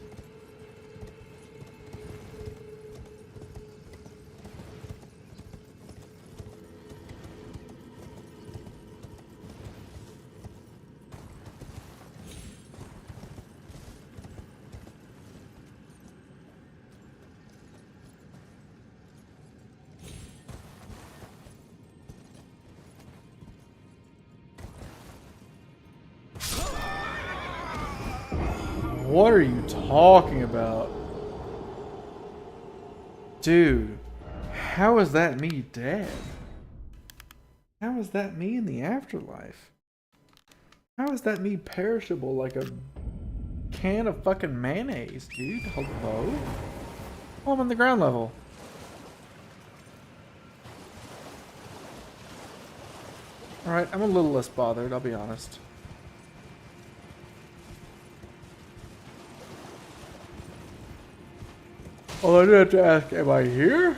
What are you talking about? Dude, how is that me dead? How is that me in the afterlife? How is that me perishable like a can of fucking mayonnaise, dude? Hello? Oh, I'm on the ground level. Alright, I'm a little less bothered, I'll be honest. Oh, I do have to ask, am I here?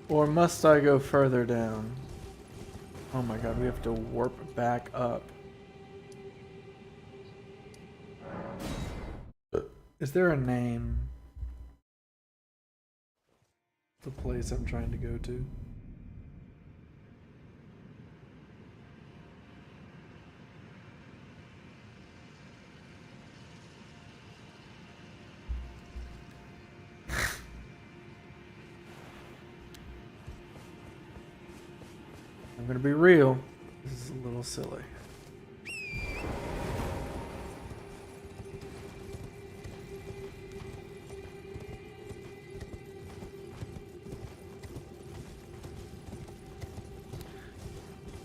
Or must I go further down? Oh my god, we have to warp back up. Is there a name? The place I'm trying to go to? I'm gonna be real. This is a little silly.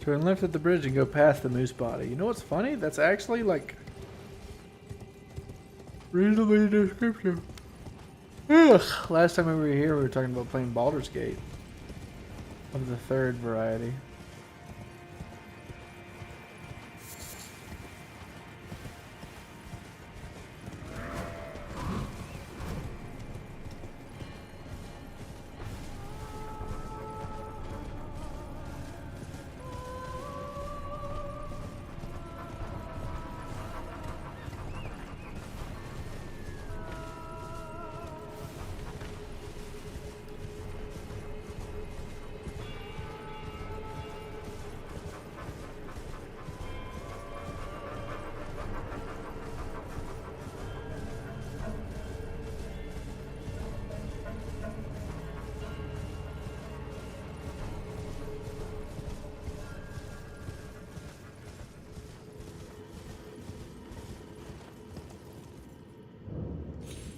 Turn left at the bridge and go past the moose body. You know what's funny? That's actually like reasonably descriptive. Ugh. Last time we were here, we were talking about playing Baldur's Gate of the third variety.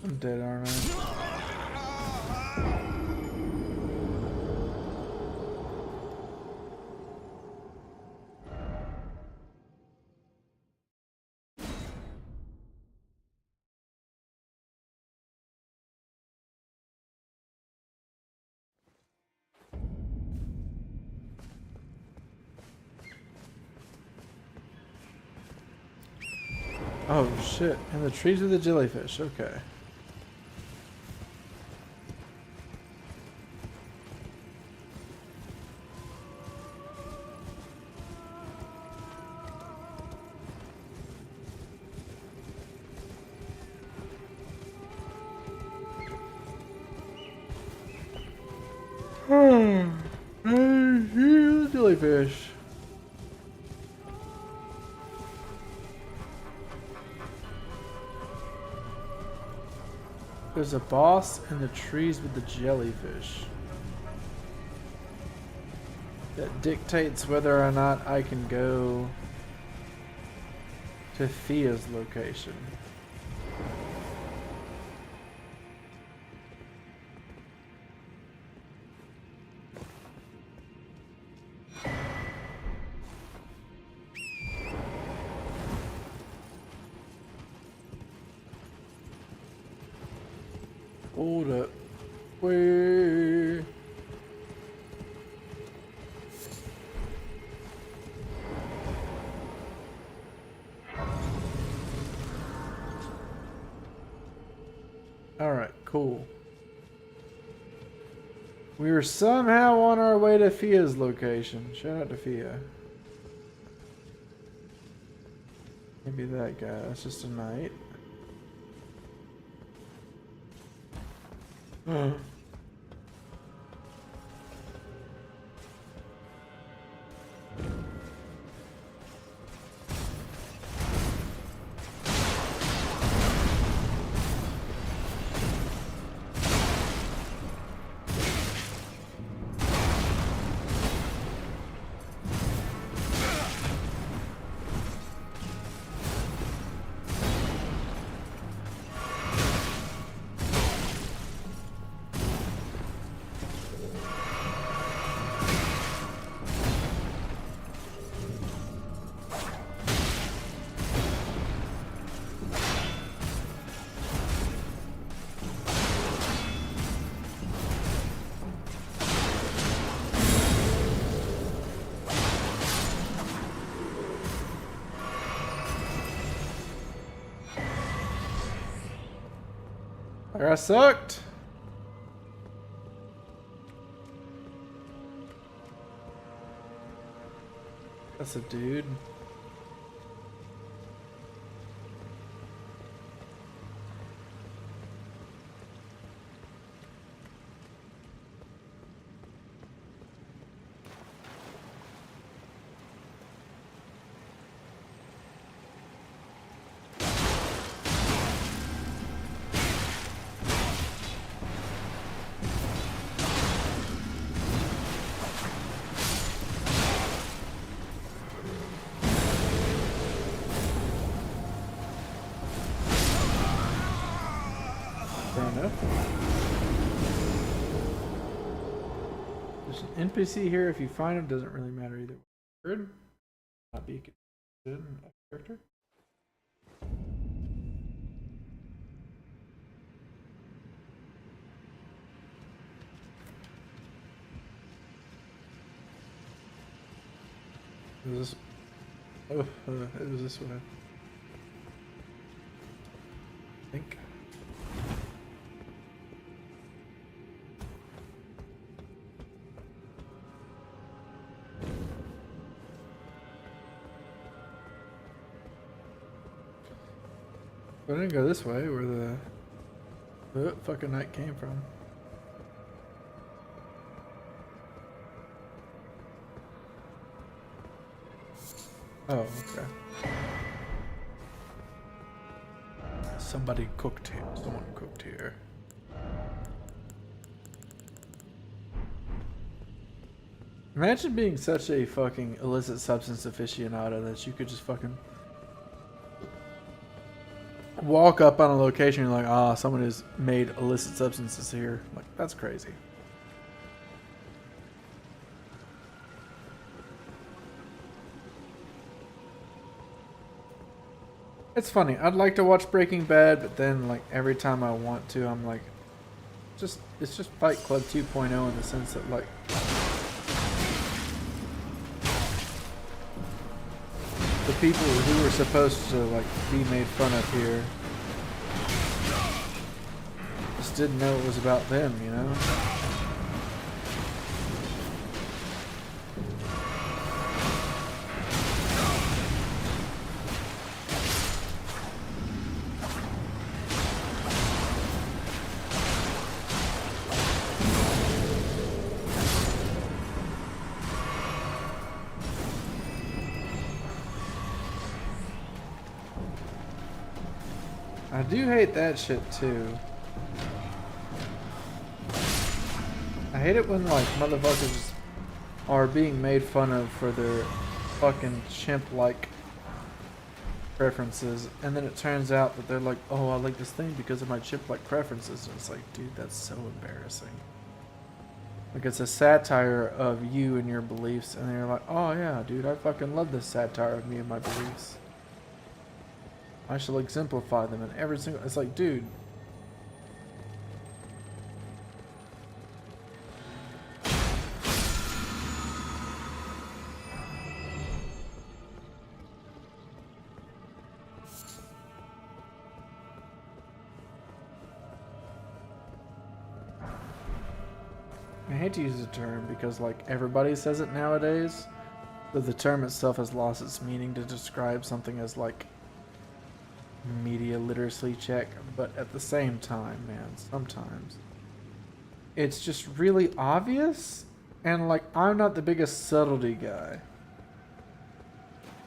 I'm dead, aren't I? Oh shit, and the trees with the jellyfish, okay. And here's the jellyfish. There's a boss in the trees with the jellyfish that dictates whether or not I can go to Thea's location. Hold up. Wait. Alright, cool. We were somehow on our way to Fia's location. Shout out to Fia. Maybe that guy. That's just a knight. I sucked. That's a dude. There's an NPC here. If you find him, doesn't really matter either. Word. Not be considered a character. Is this? Oh, it was this way. I think. I didn't go this way where the fucking knight came from. Oh, okay. Somebody cooked here. Someone cooked here. Imagine being such a fucking illicit substance aficionado that you could just fucking walk up on a location and you're like, ah, someone has made illicit substances here. Like, that's crazy. It's funny. I'd like to watch Breaking Bad, but then like every time I want to, I'm like, it's just Fight Club 2.0 in the sense that like the people who were supposed to like be made fun of here just didn't know it was about them, you know? I do hate that shit too. I hate it when like motherfuckers are being made fun of for their fucking chimp-like preferences, and then it turns out that they're like, oh, I like this thing because of my chimp-like preferences. And it's like, dude, that's so embarrassing. Like, it's a satire of you and your beliefs, and you're like, oh yeah, dude, I fucking love this satire of me and my beliefs. I shall exemplify them in every single... It's like, dude, hate to use the term because like everybody says it nowadays, but the term itself has lost its meaning to describe something as like media literacy check, but at the same time, man, sometimes it's just really obvious, and like I'm not the biggest subtlety guy.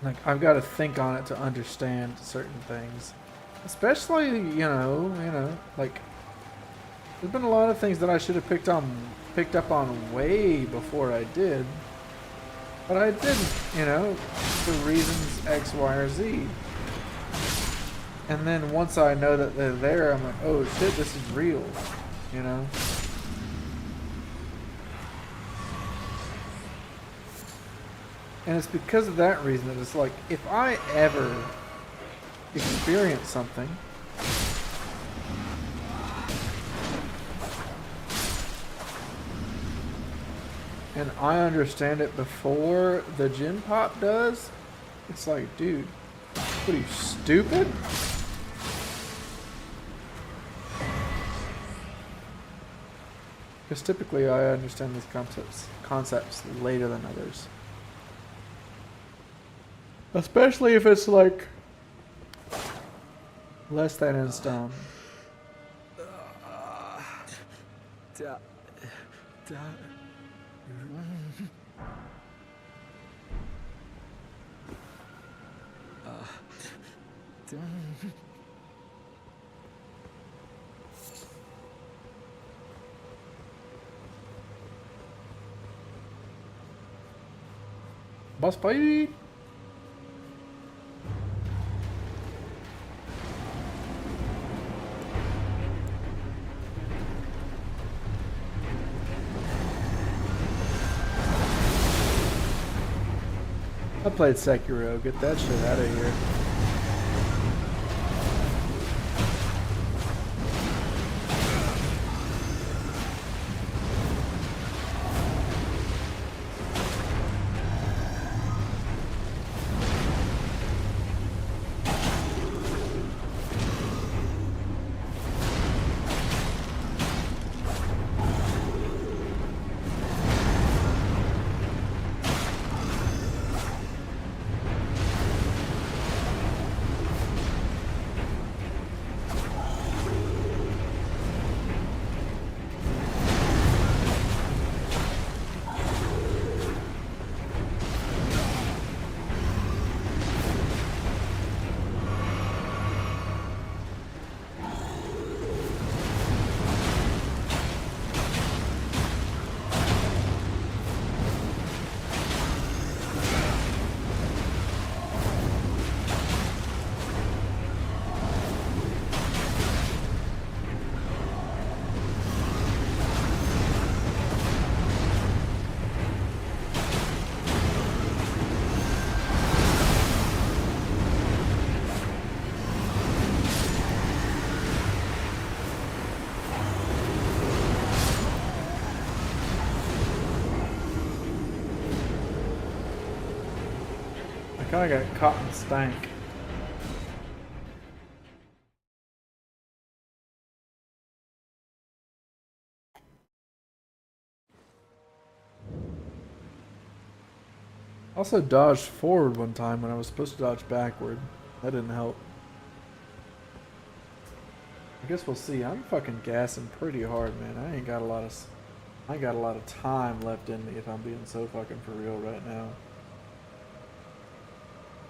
Like I've got to think on it to understand certain things, especially like there's been a lot of things that I should have picked up on way before I did, but I didn't, for reasons X, Y, or Z. And then once I know that they're there, I'm like, oh shit, this is real, And it's because of that reason that it's like, if I ever experience something and I understand it before the Gen Pop does, it's like, dude, what are you, stupid? Because typically I understand these concepts later than others. Especially if it's like less than in stone. Boss fight! I played Sekiro, get that shit out of here. I kinda got caught in stank. Also dodged forward one time when I was supposed to dodge backward. That didn't help. I guess we'll see. I'm fucking gassing pretty hard, man. I ain't got a lot of time left in me if I'm being so fucking for real right now.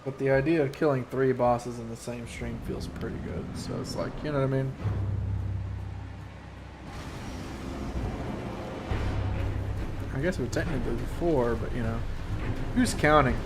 But the idea of killing 3 bosses in the same stream feels pretty good. So it's like, you know what I mean? I guess it would technically be 4, but who's counting?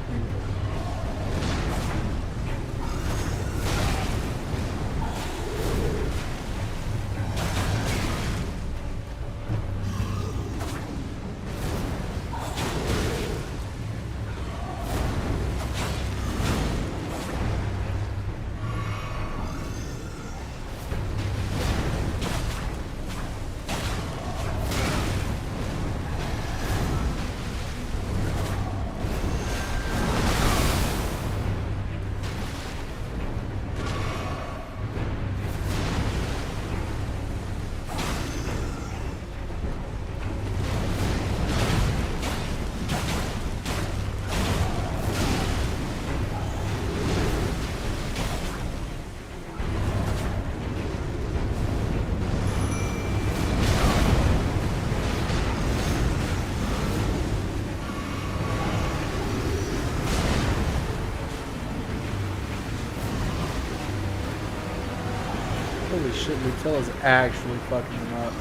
Holy shit, Lutella's actually fucking him up.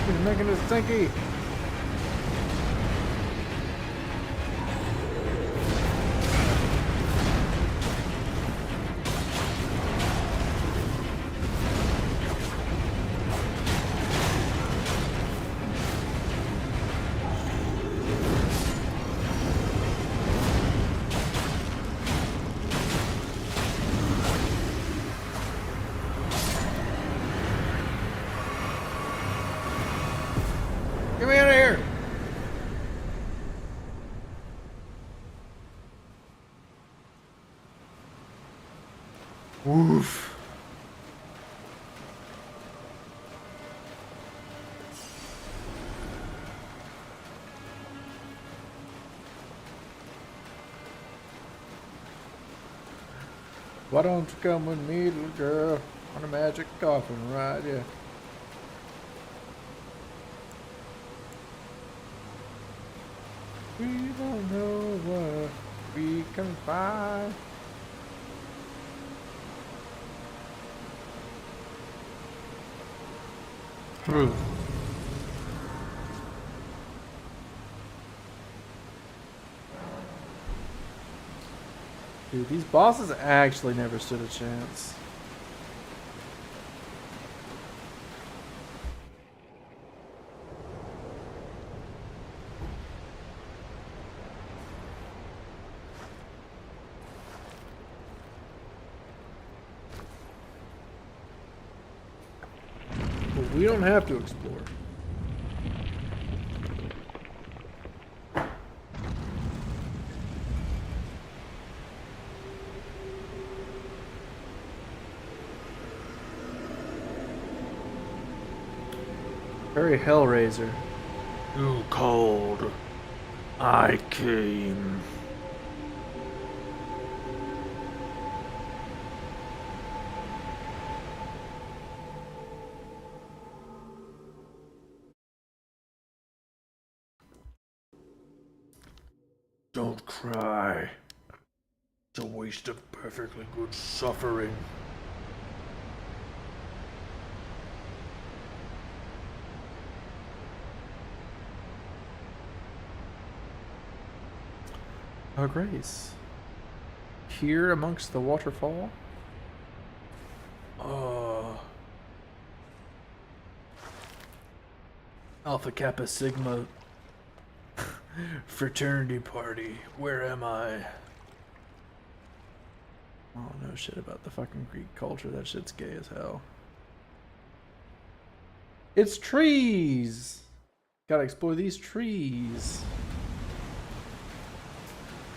He's making it stinky. Get me out of here! Woof. Why don't you come with me, little girl, on a magic coffin ride? Yeah. We don't know what we can find. Ooh. Dude, these bosses actually never stood a chance. But we don't have to explore. Very Hellraiser. You called. I came. Don't cry. It's a waste of perfectly good suffering. Oh, Grace. Here amongst the waterfall? Alpha Kappa Sigma fraternity party. Where am I? I don't know shit about the fucking Greek culture. That shit's gay as hell. It's trees! Gotta explore these trees.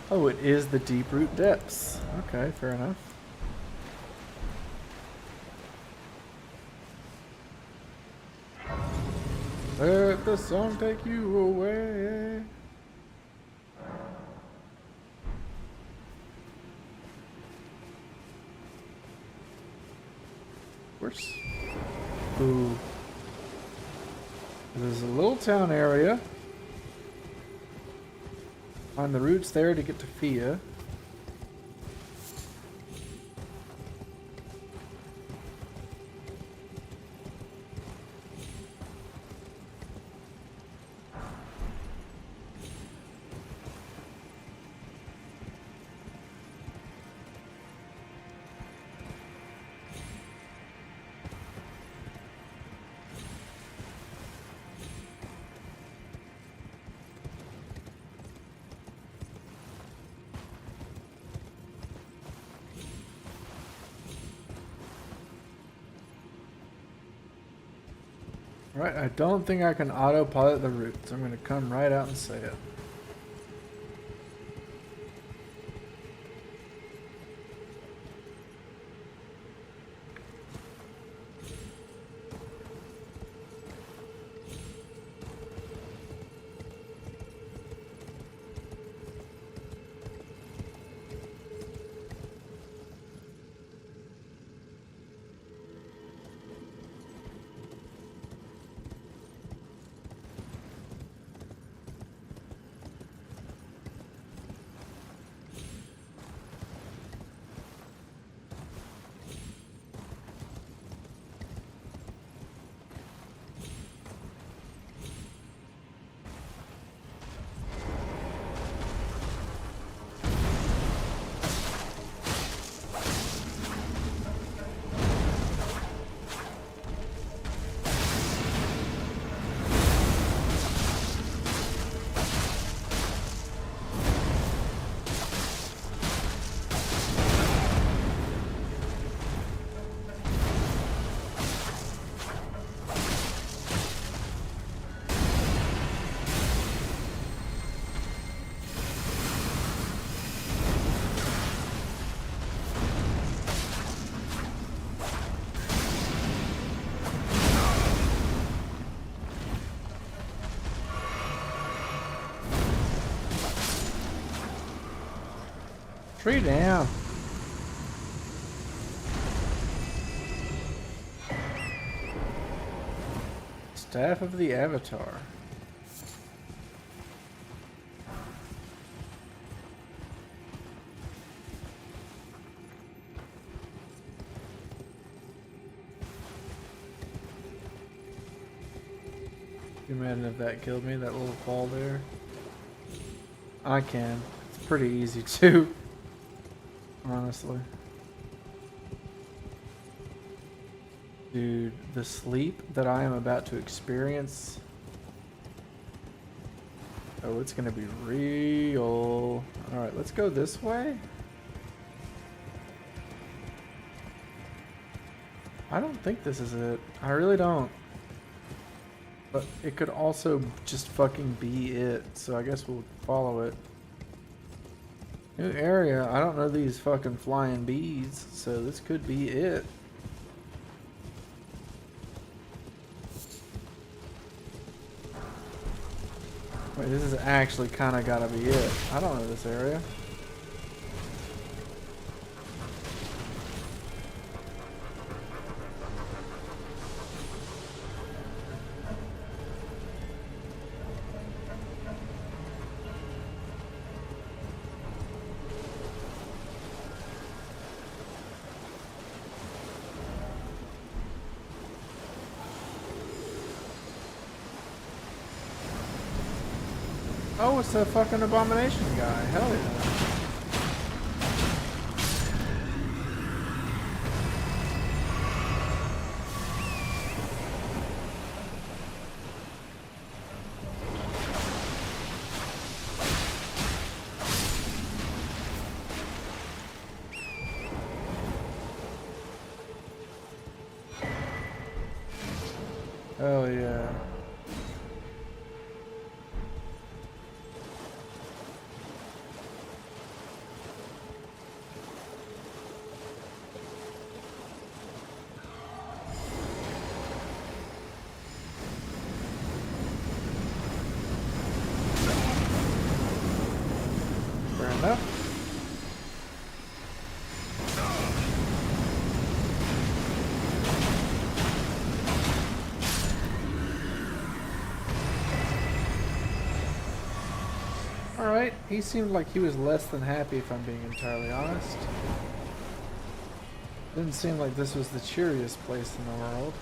Oh, it is the deep root depths. Okay, fair enough. Let the song take you away. Where's... Ooh. There's a little town area. Find the roots there to get to Fia. Right, I don't think I can autopilot the route, so I'm gonna come right out and say it. Tree down. Staff of the Avatar. Can you imagine if that killed me, that little fall there? I can. It's pretty easy too. Honestly. Dude, the sleep that I am about to experience. Oh, it's gonna be real. Alright, let's go this way. I don't think this is it. I really don't. But it could also just fucking be it. So I guess we'll follow it. New area. I don't know these fucking flying bees, so this could be it. Wait, this is actually kind of gotta be it. I don't know this area. Oh, it's that fucking abomination guy. Hell yeah. Hell yeah. Fair enough. Alright, he seemed like he was less than happy, if I'm being entirely honest. Didn't seem like this was the cheeriest place in the world.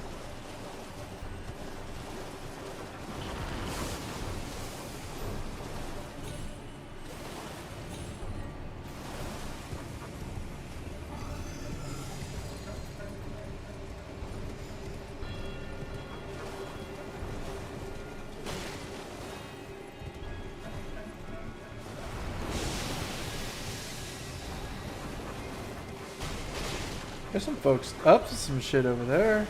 There's some folks up to some shit over there.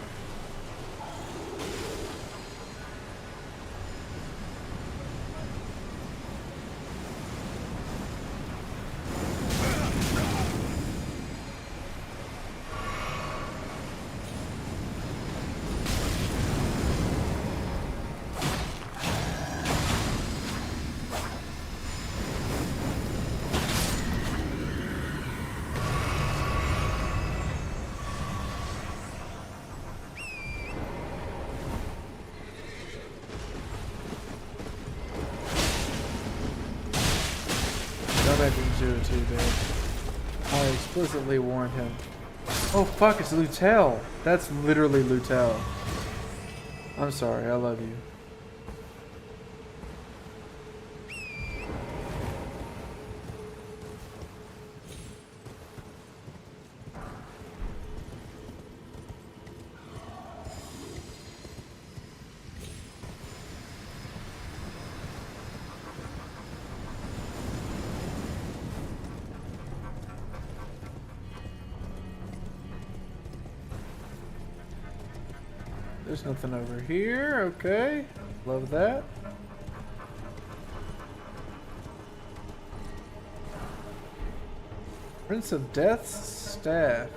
bet you do it too, babe. I explicitly warned him. Oh fuck, it's Lutel. That's literally Lutel. I'm sorry, I love you. There's nothing over here, okay. Love that. Prince of Death's staff.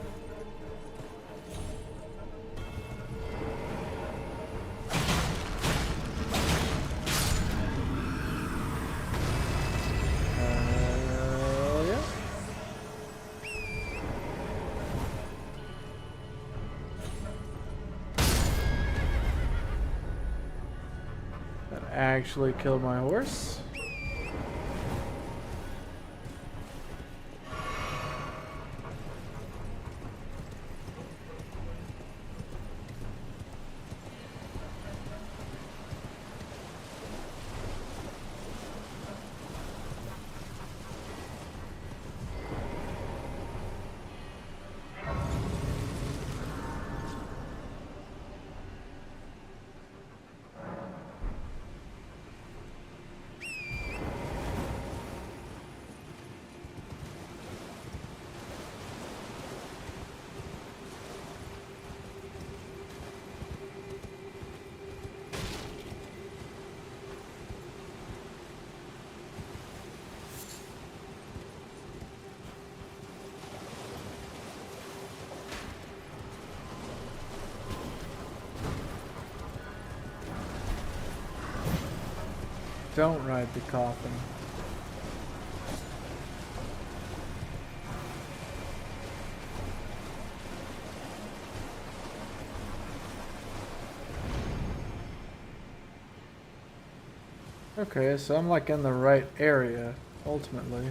Yeah. That actually killed my horse. Don't ride the coffin. Okay, so I'm like in the right area, ultimately.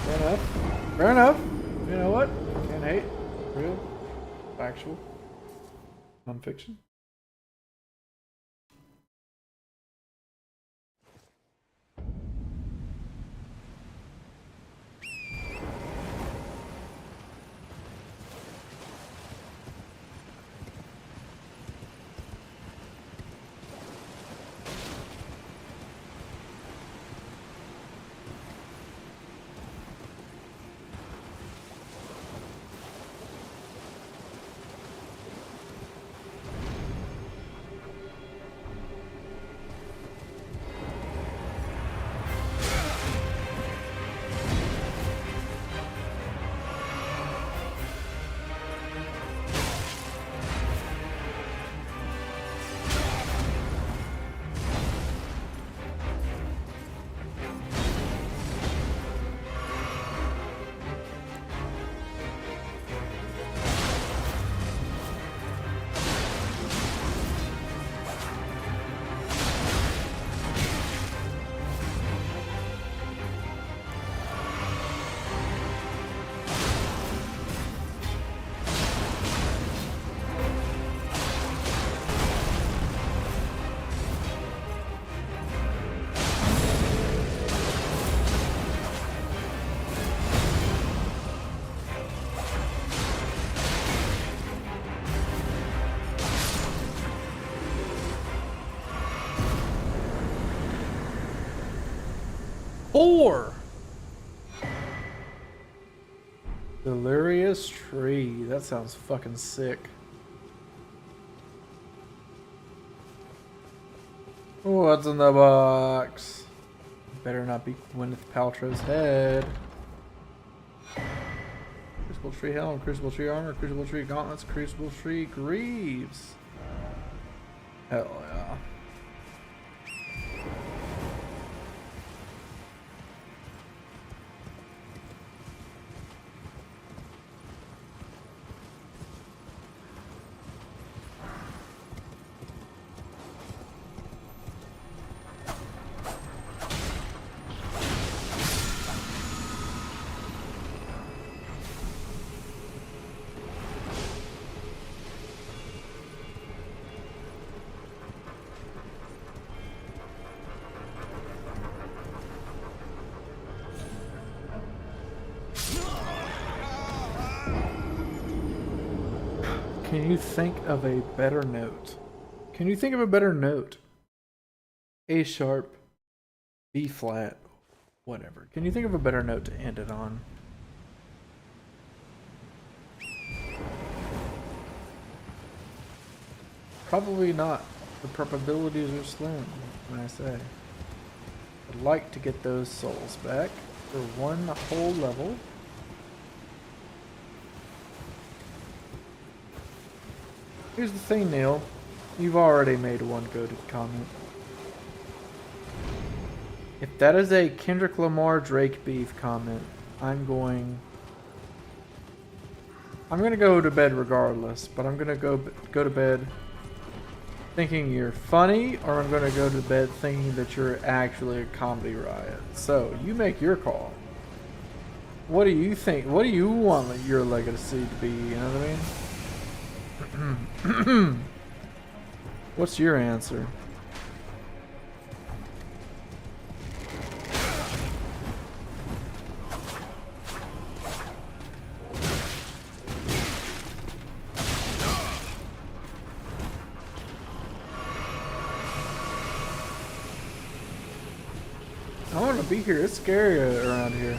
Fair enough. Fair enough. You know what? Can't hate. Real. Factual. Non-fiction. Four. Delirious tree. That sounds fucking sick. What's in the box? Better not be Gwyneth Paltrow's head. Crucible tree helm, crucible tree armor, crucible tree gauntlets, crucible tree greaves. Hell yeah. Can you think of a better note? Can you think of a better note? A sharp, B flat, whatever. Can you think of a better note to end it on? Probably not. The probabilities are slim, when I say. I'd like to get those souls back for one whole level. Here's the thing, Neil. You've already made one good comment. If that is a Kendrick Lamar Drake beef comment, I'm going to go to bed regardless, but I'm going to go to bed thinking you're funny, or I'm going to go to bed thinking that you're actually a comedy riot. So, you make your call. What do you think? What do you want your legacy to be? You know what I mean? What's your answer? I want to be here. It's scary around here.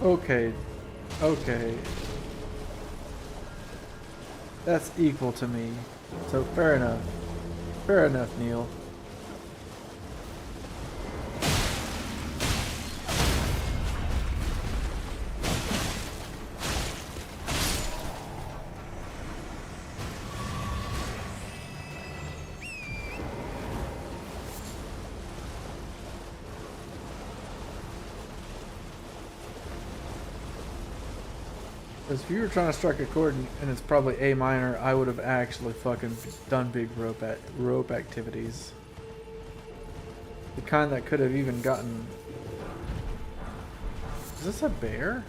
Okay. Okay. That's equal to me. So fair enough. Fair enough, Neil. Because if you were trying to strike a chord and it's probably A minor, I would have actually fucking done big rope activities. The kind that could have even gotten... Is this a bear?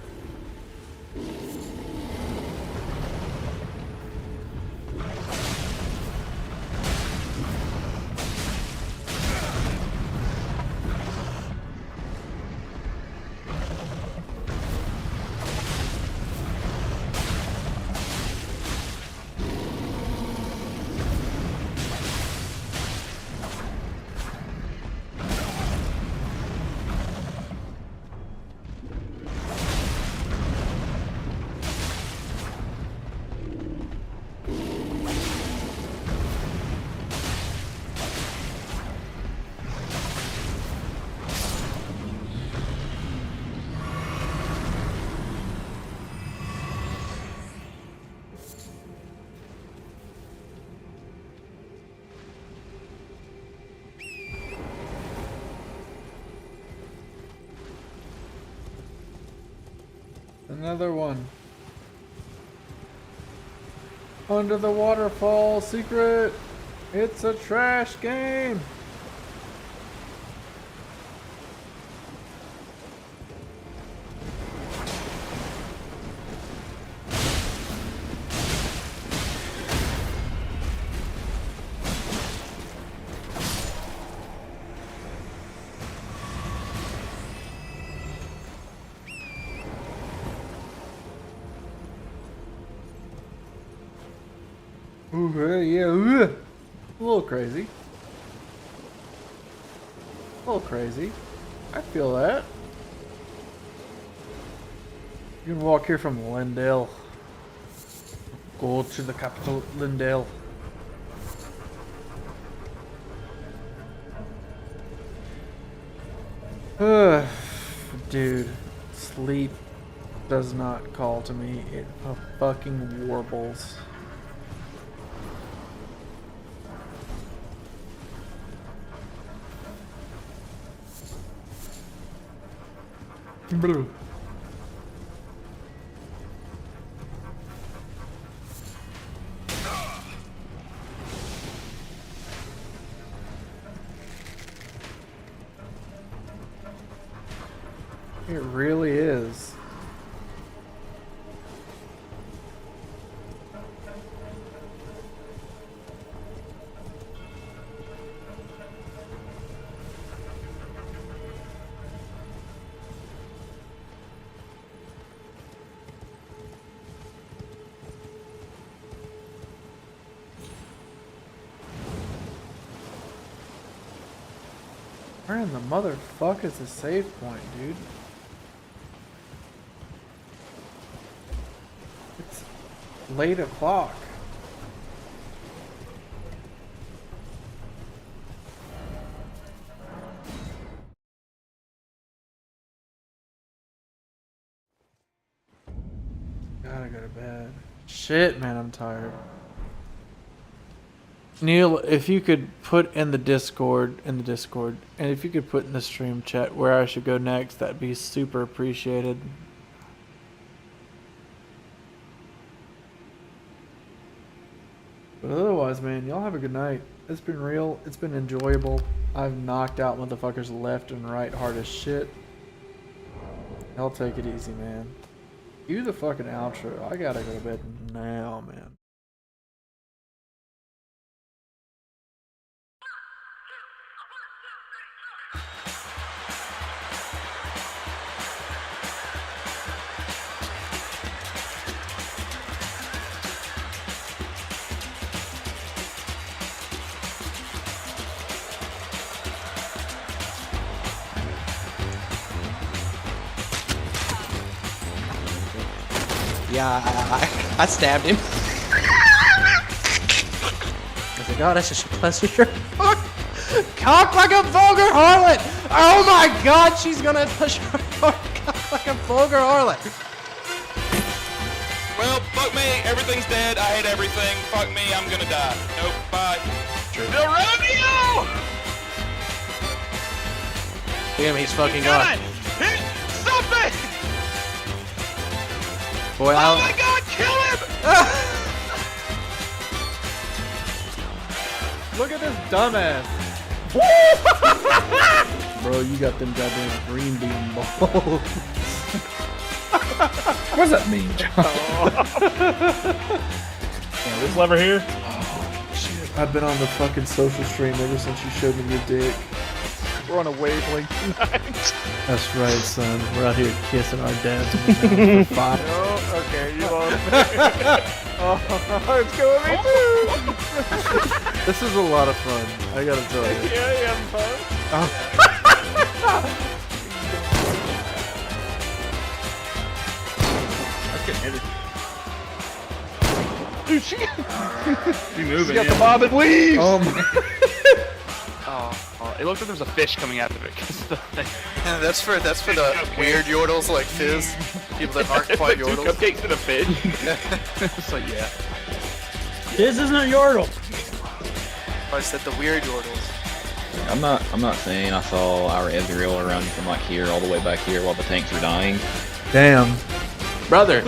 Another one. Under the waterfall secret. It's a trash game. Ooh, yeah, a little crazy. A little crazy. I feel that. You can walk here from Lindale. Go to the capital, Lindale. Dude, sleep does not call to me. It fucking warbles. Blue. It really is. Where in the motherfuck is the save point, dude? It's late o'clock. Gotta go to bed. Shit, man, I'm tired. Neil, if you could put in the Discord, and if you could put in the stream chat where I should go next, that'd be super appreciated. But otherwise, man, y'all have a good night. It's been real. It's been enjoyable. I've knocked out motherfuckers left and right hard as shit. Y'all take it easy, man. You the fucking outro. I gotta go to bed now, man. Yeah, I stabbed him. I said, God, that's just a pleasure. Cock like a vulgar harlot! Oh my God, she's gonna push her cock like a vulgar harlot. Well, fuck me, everything's dead, I hate everything, fuck me, I'm gonna die. Nope, bye. The rodeo! Damn, he's fucking gone. Hit something! Boy, Oh my God, kill him! Look at this dumbass. Bro, you got them goddamn green bean balls. What does that mean, John? This lever here? I've been on the fucking social stream ever since you showed me your dick. We're on a wavelength tonight. That's right, son. We're out here kissing our dads in the mouth for five. Oh, okay, you lost me. Oh, it's going me too. This is a lot of fun. I gotta tell you. Yeah, you having fun? That's getting heavy. Dude, she moving. She got the bob and weave. Oh my. Oh, it looks like there's a fish coming out of it. That's for the weird yordles like Fizz. People that aren't quite Two yordles. cupcakes and a fish. So yeah. This isn't a yordle. I said the weird yordles. I'm not saying I saw our Ezreal run from like here all the way back here while the tanks were dying. Damn. Brother,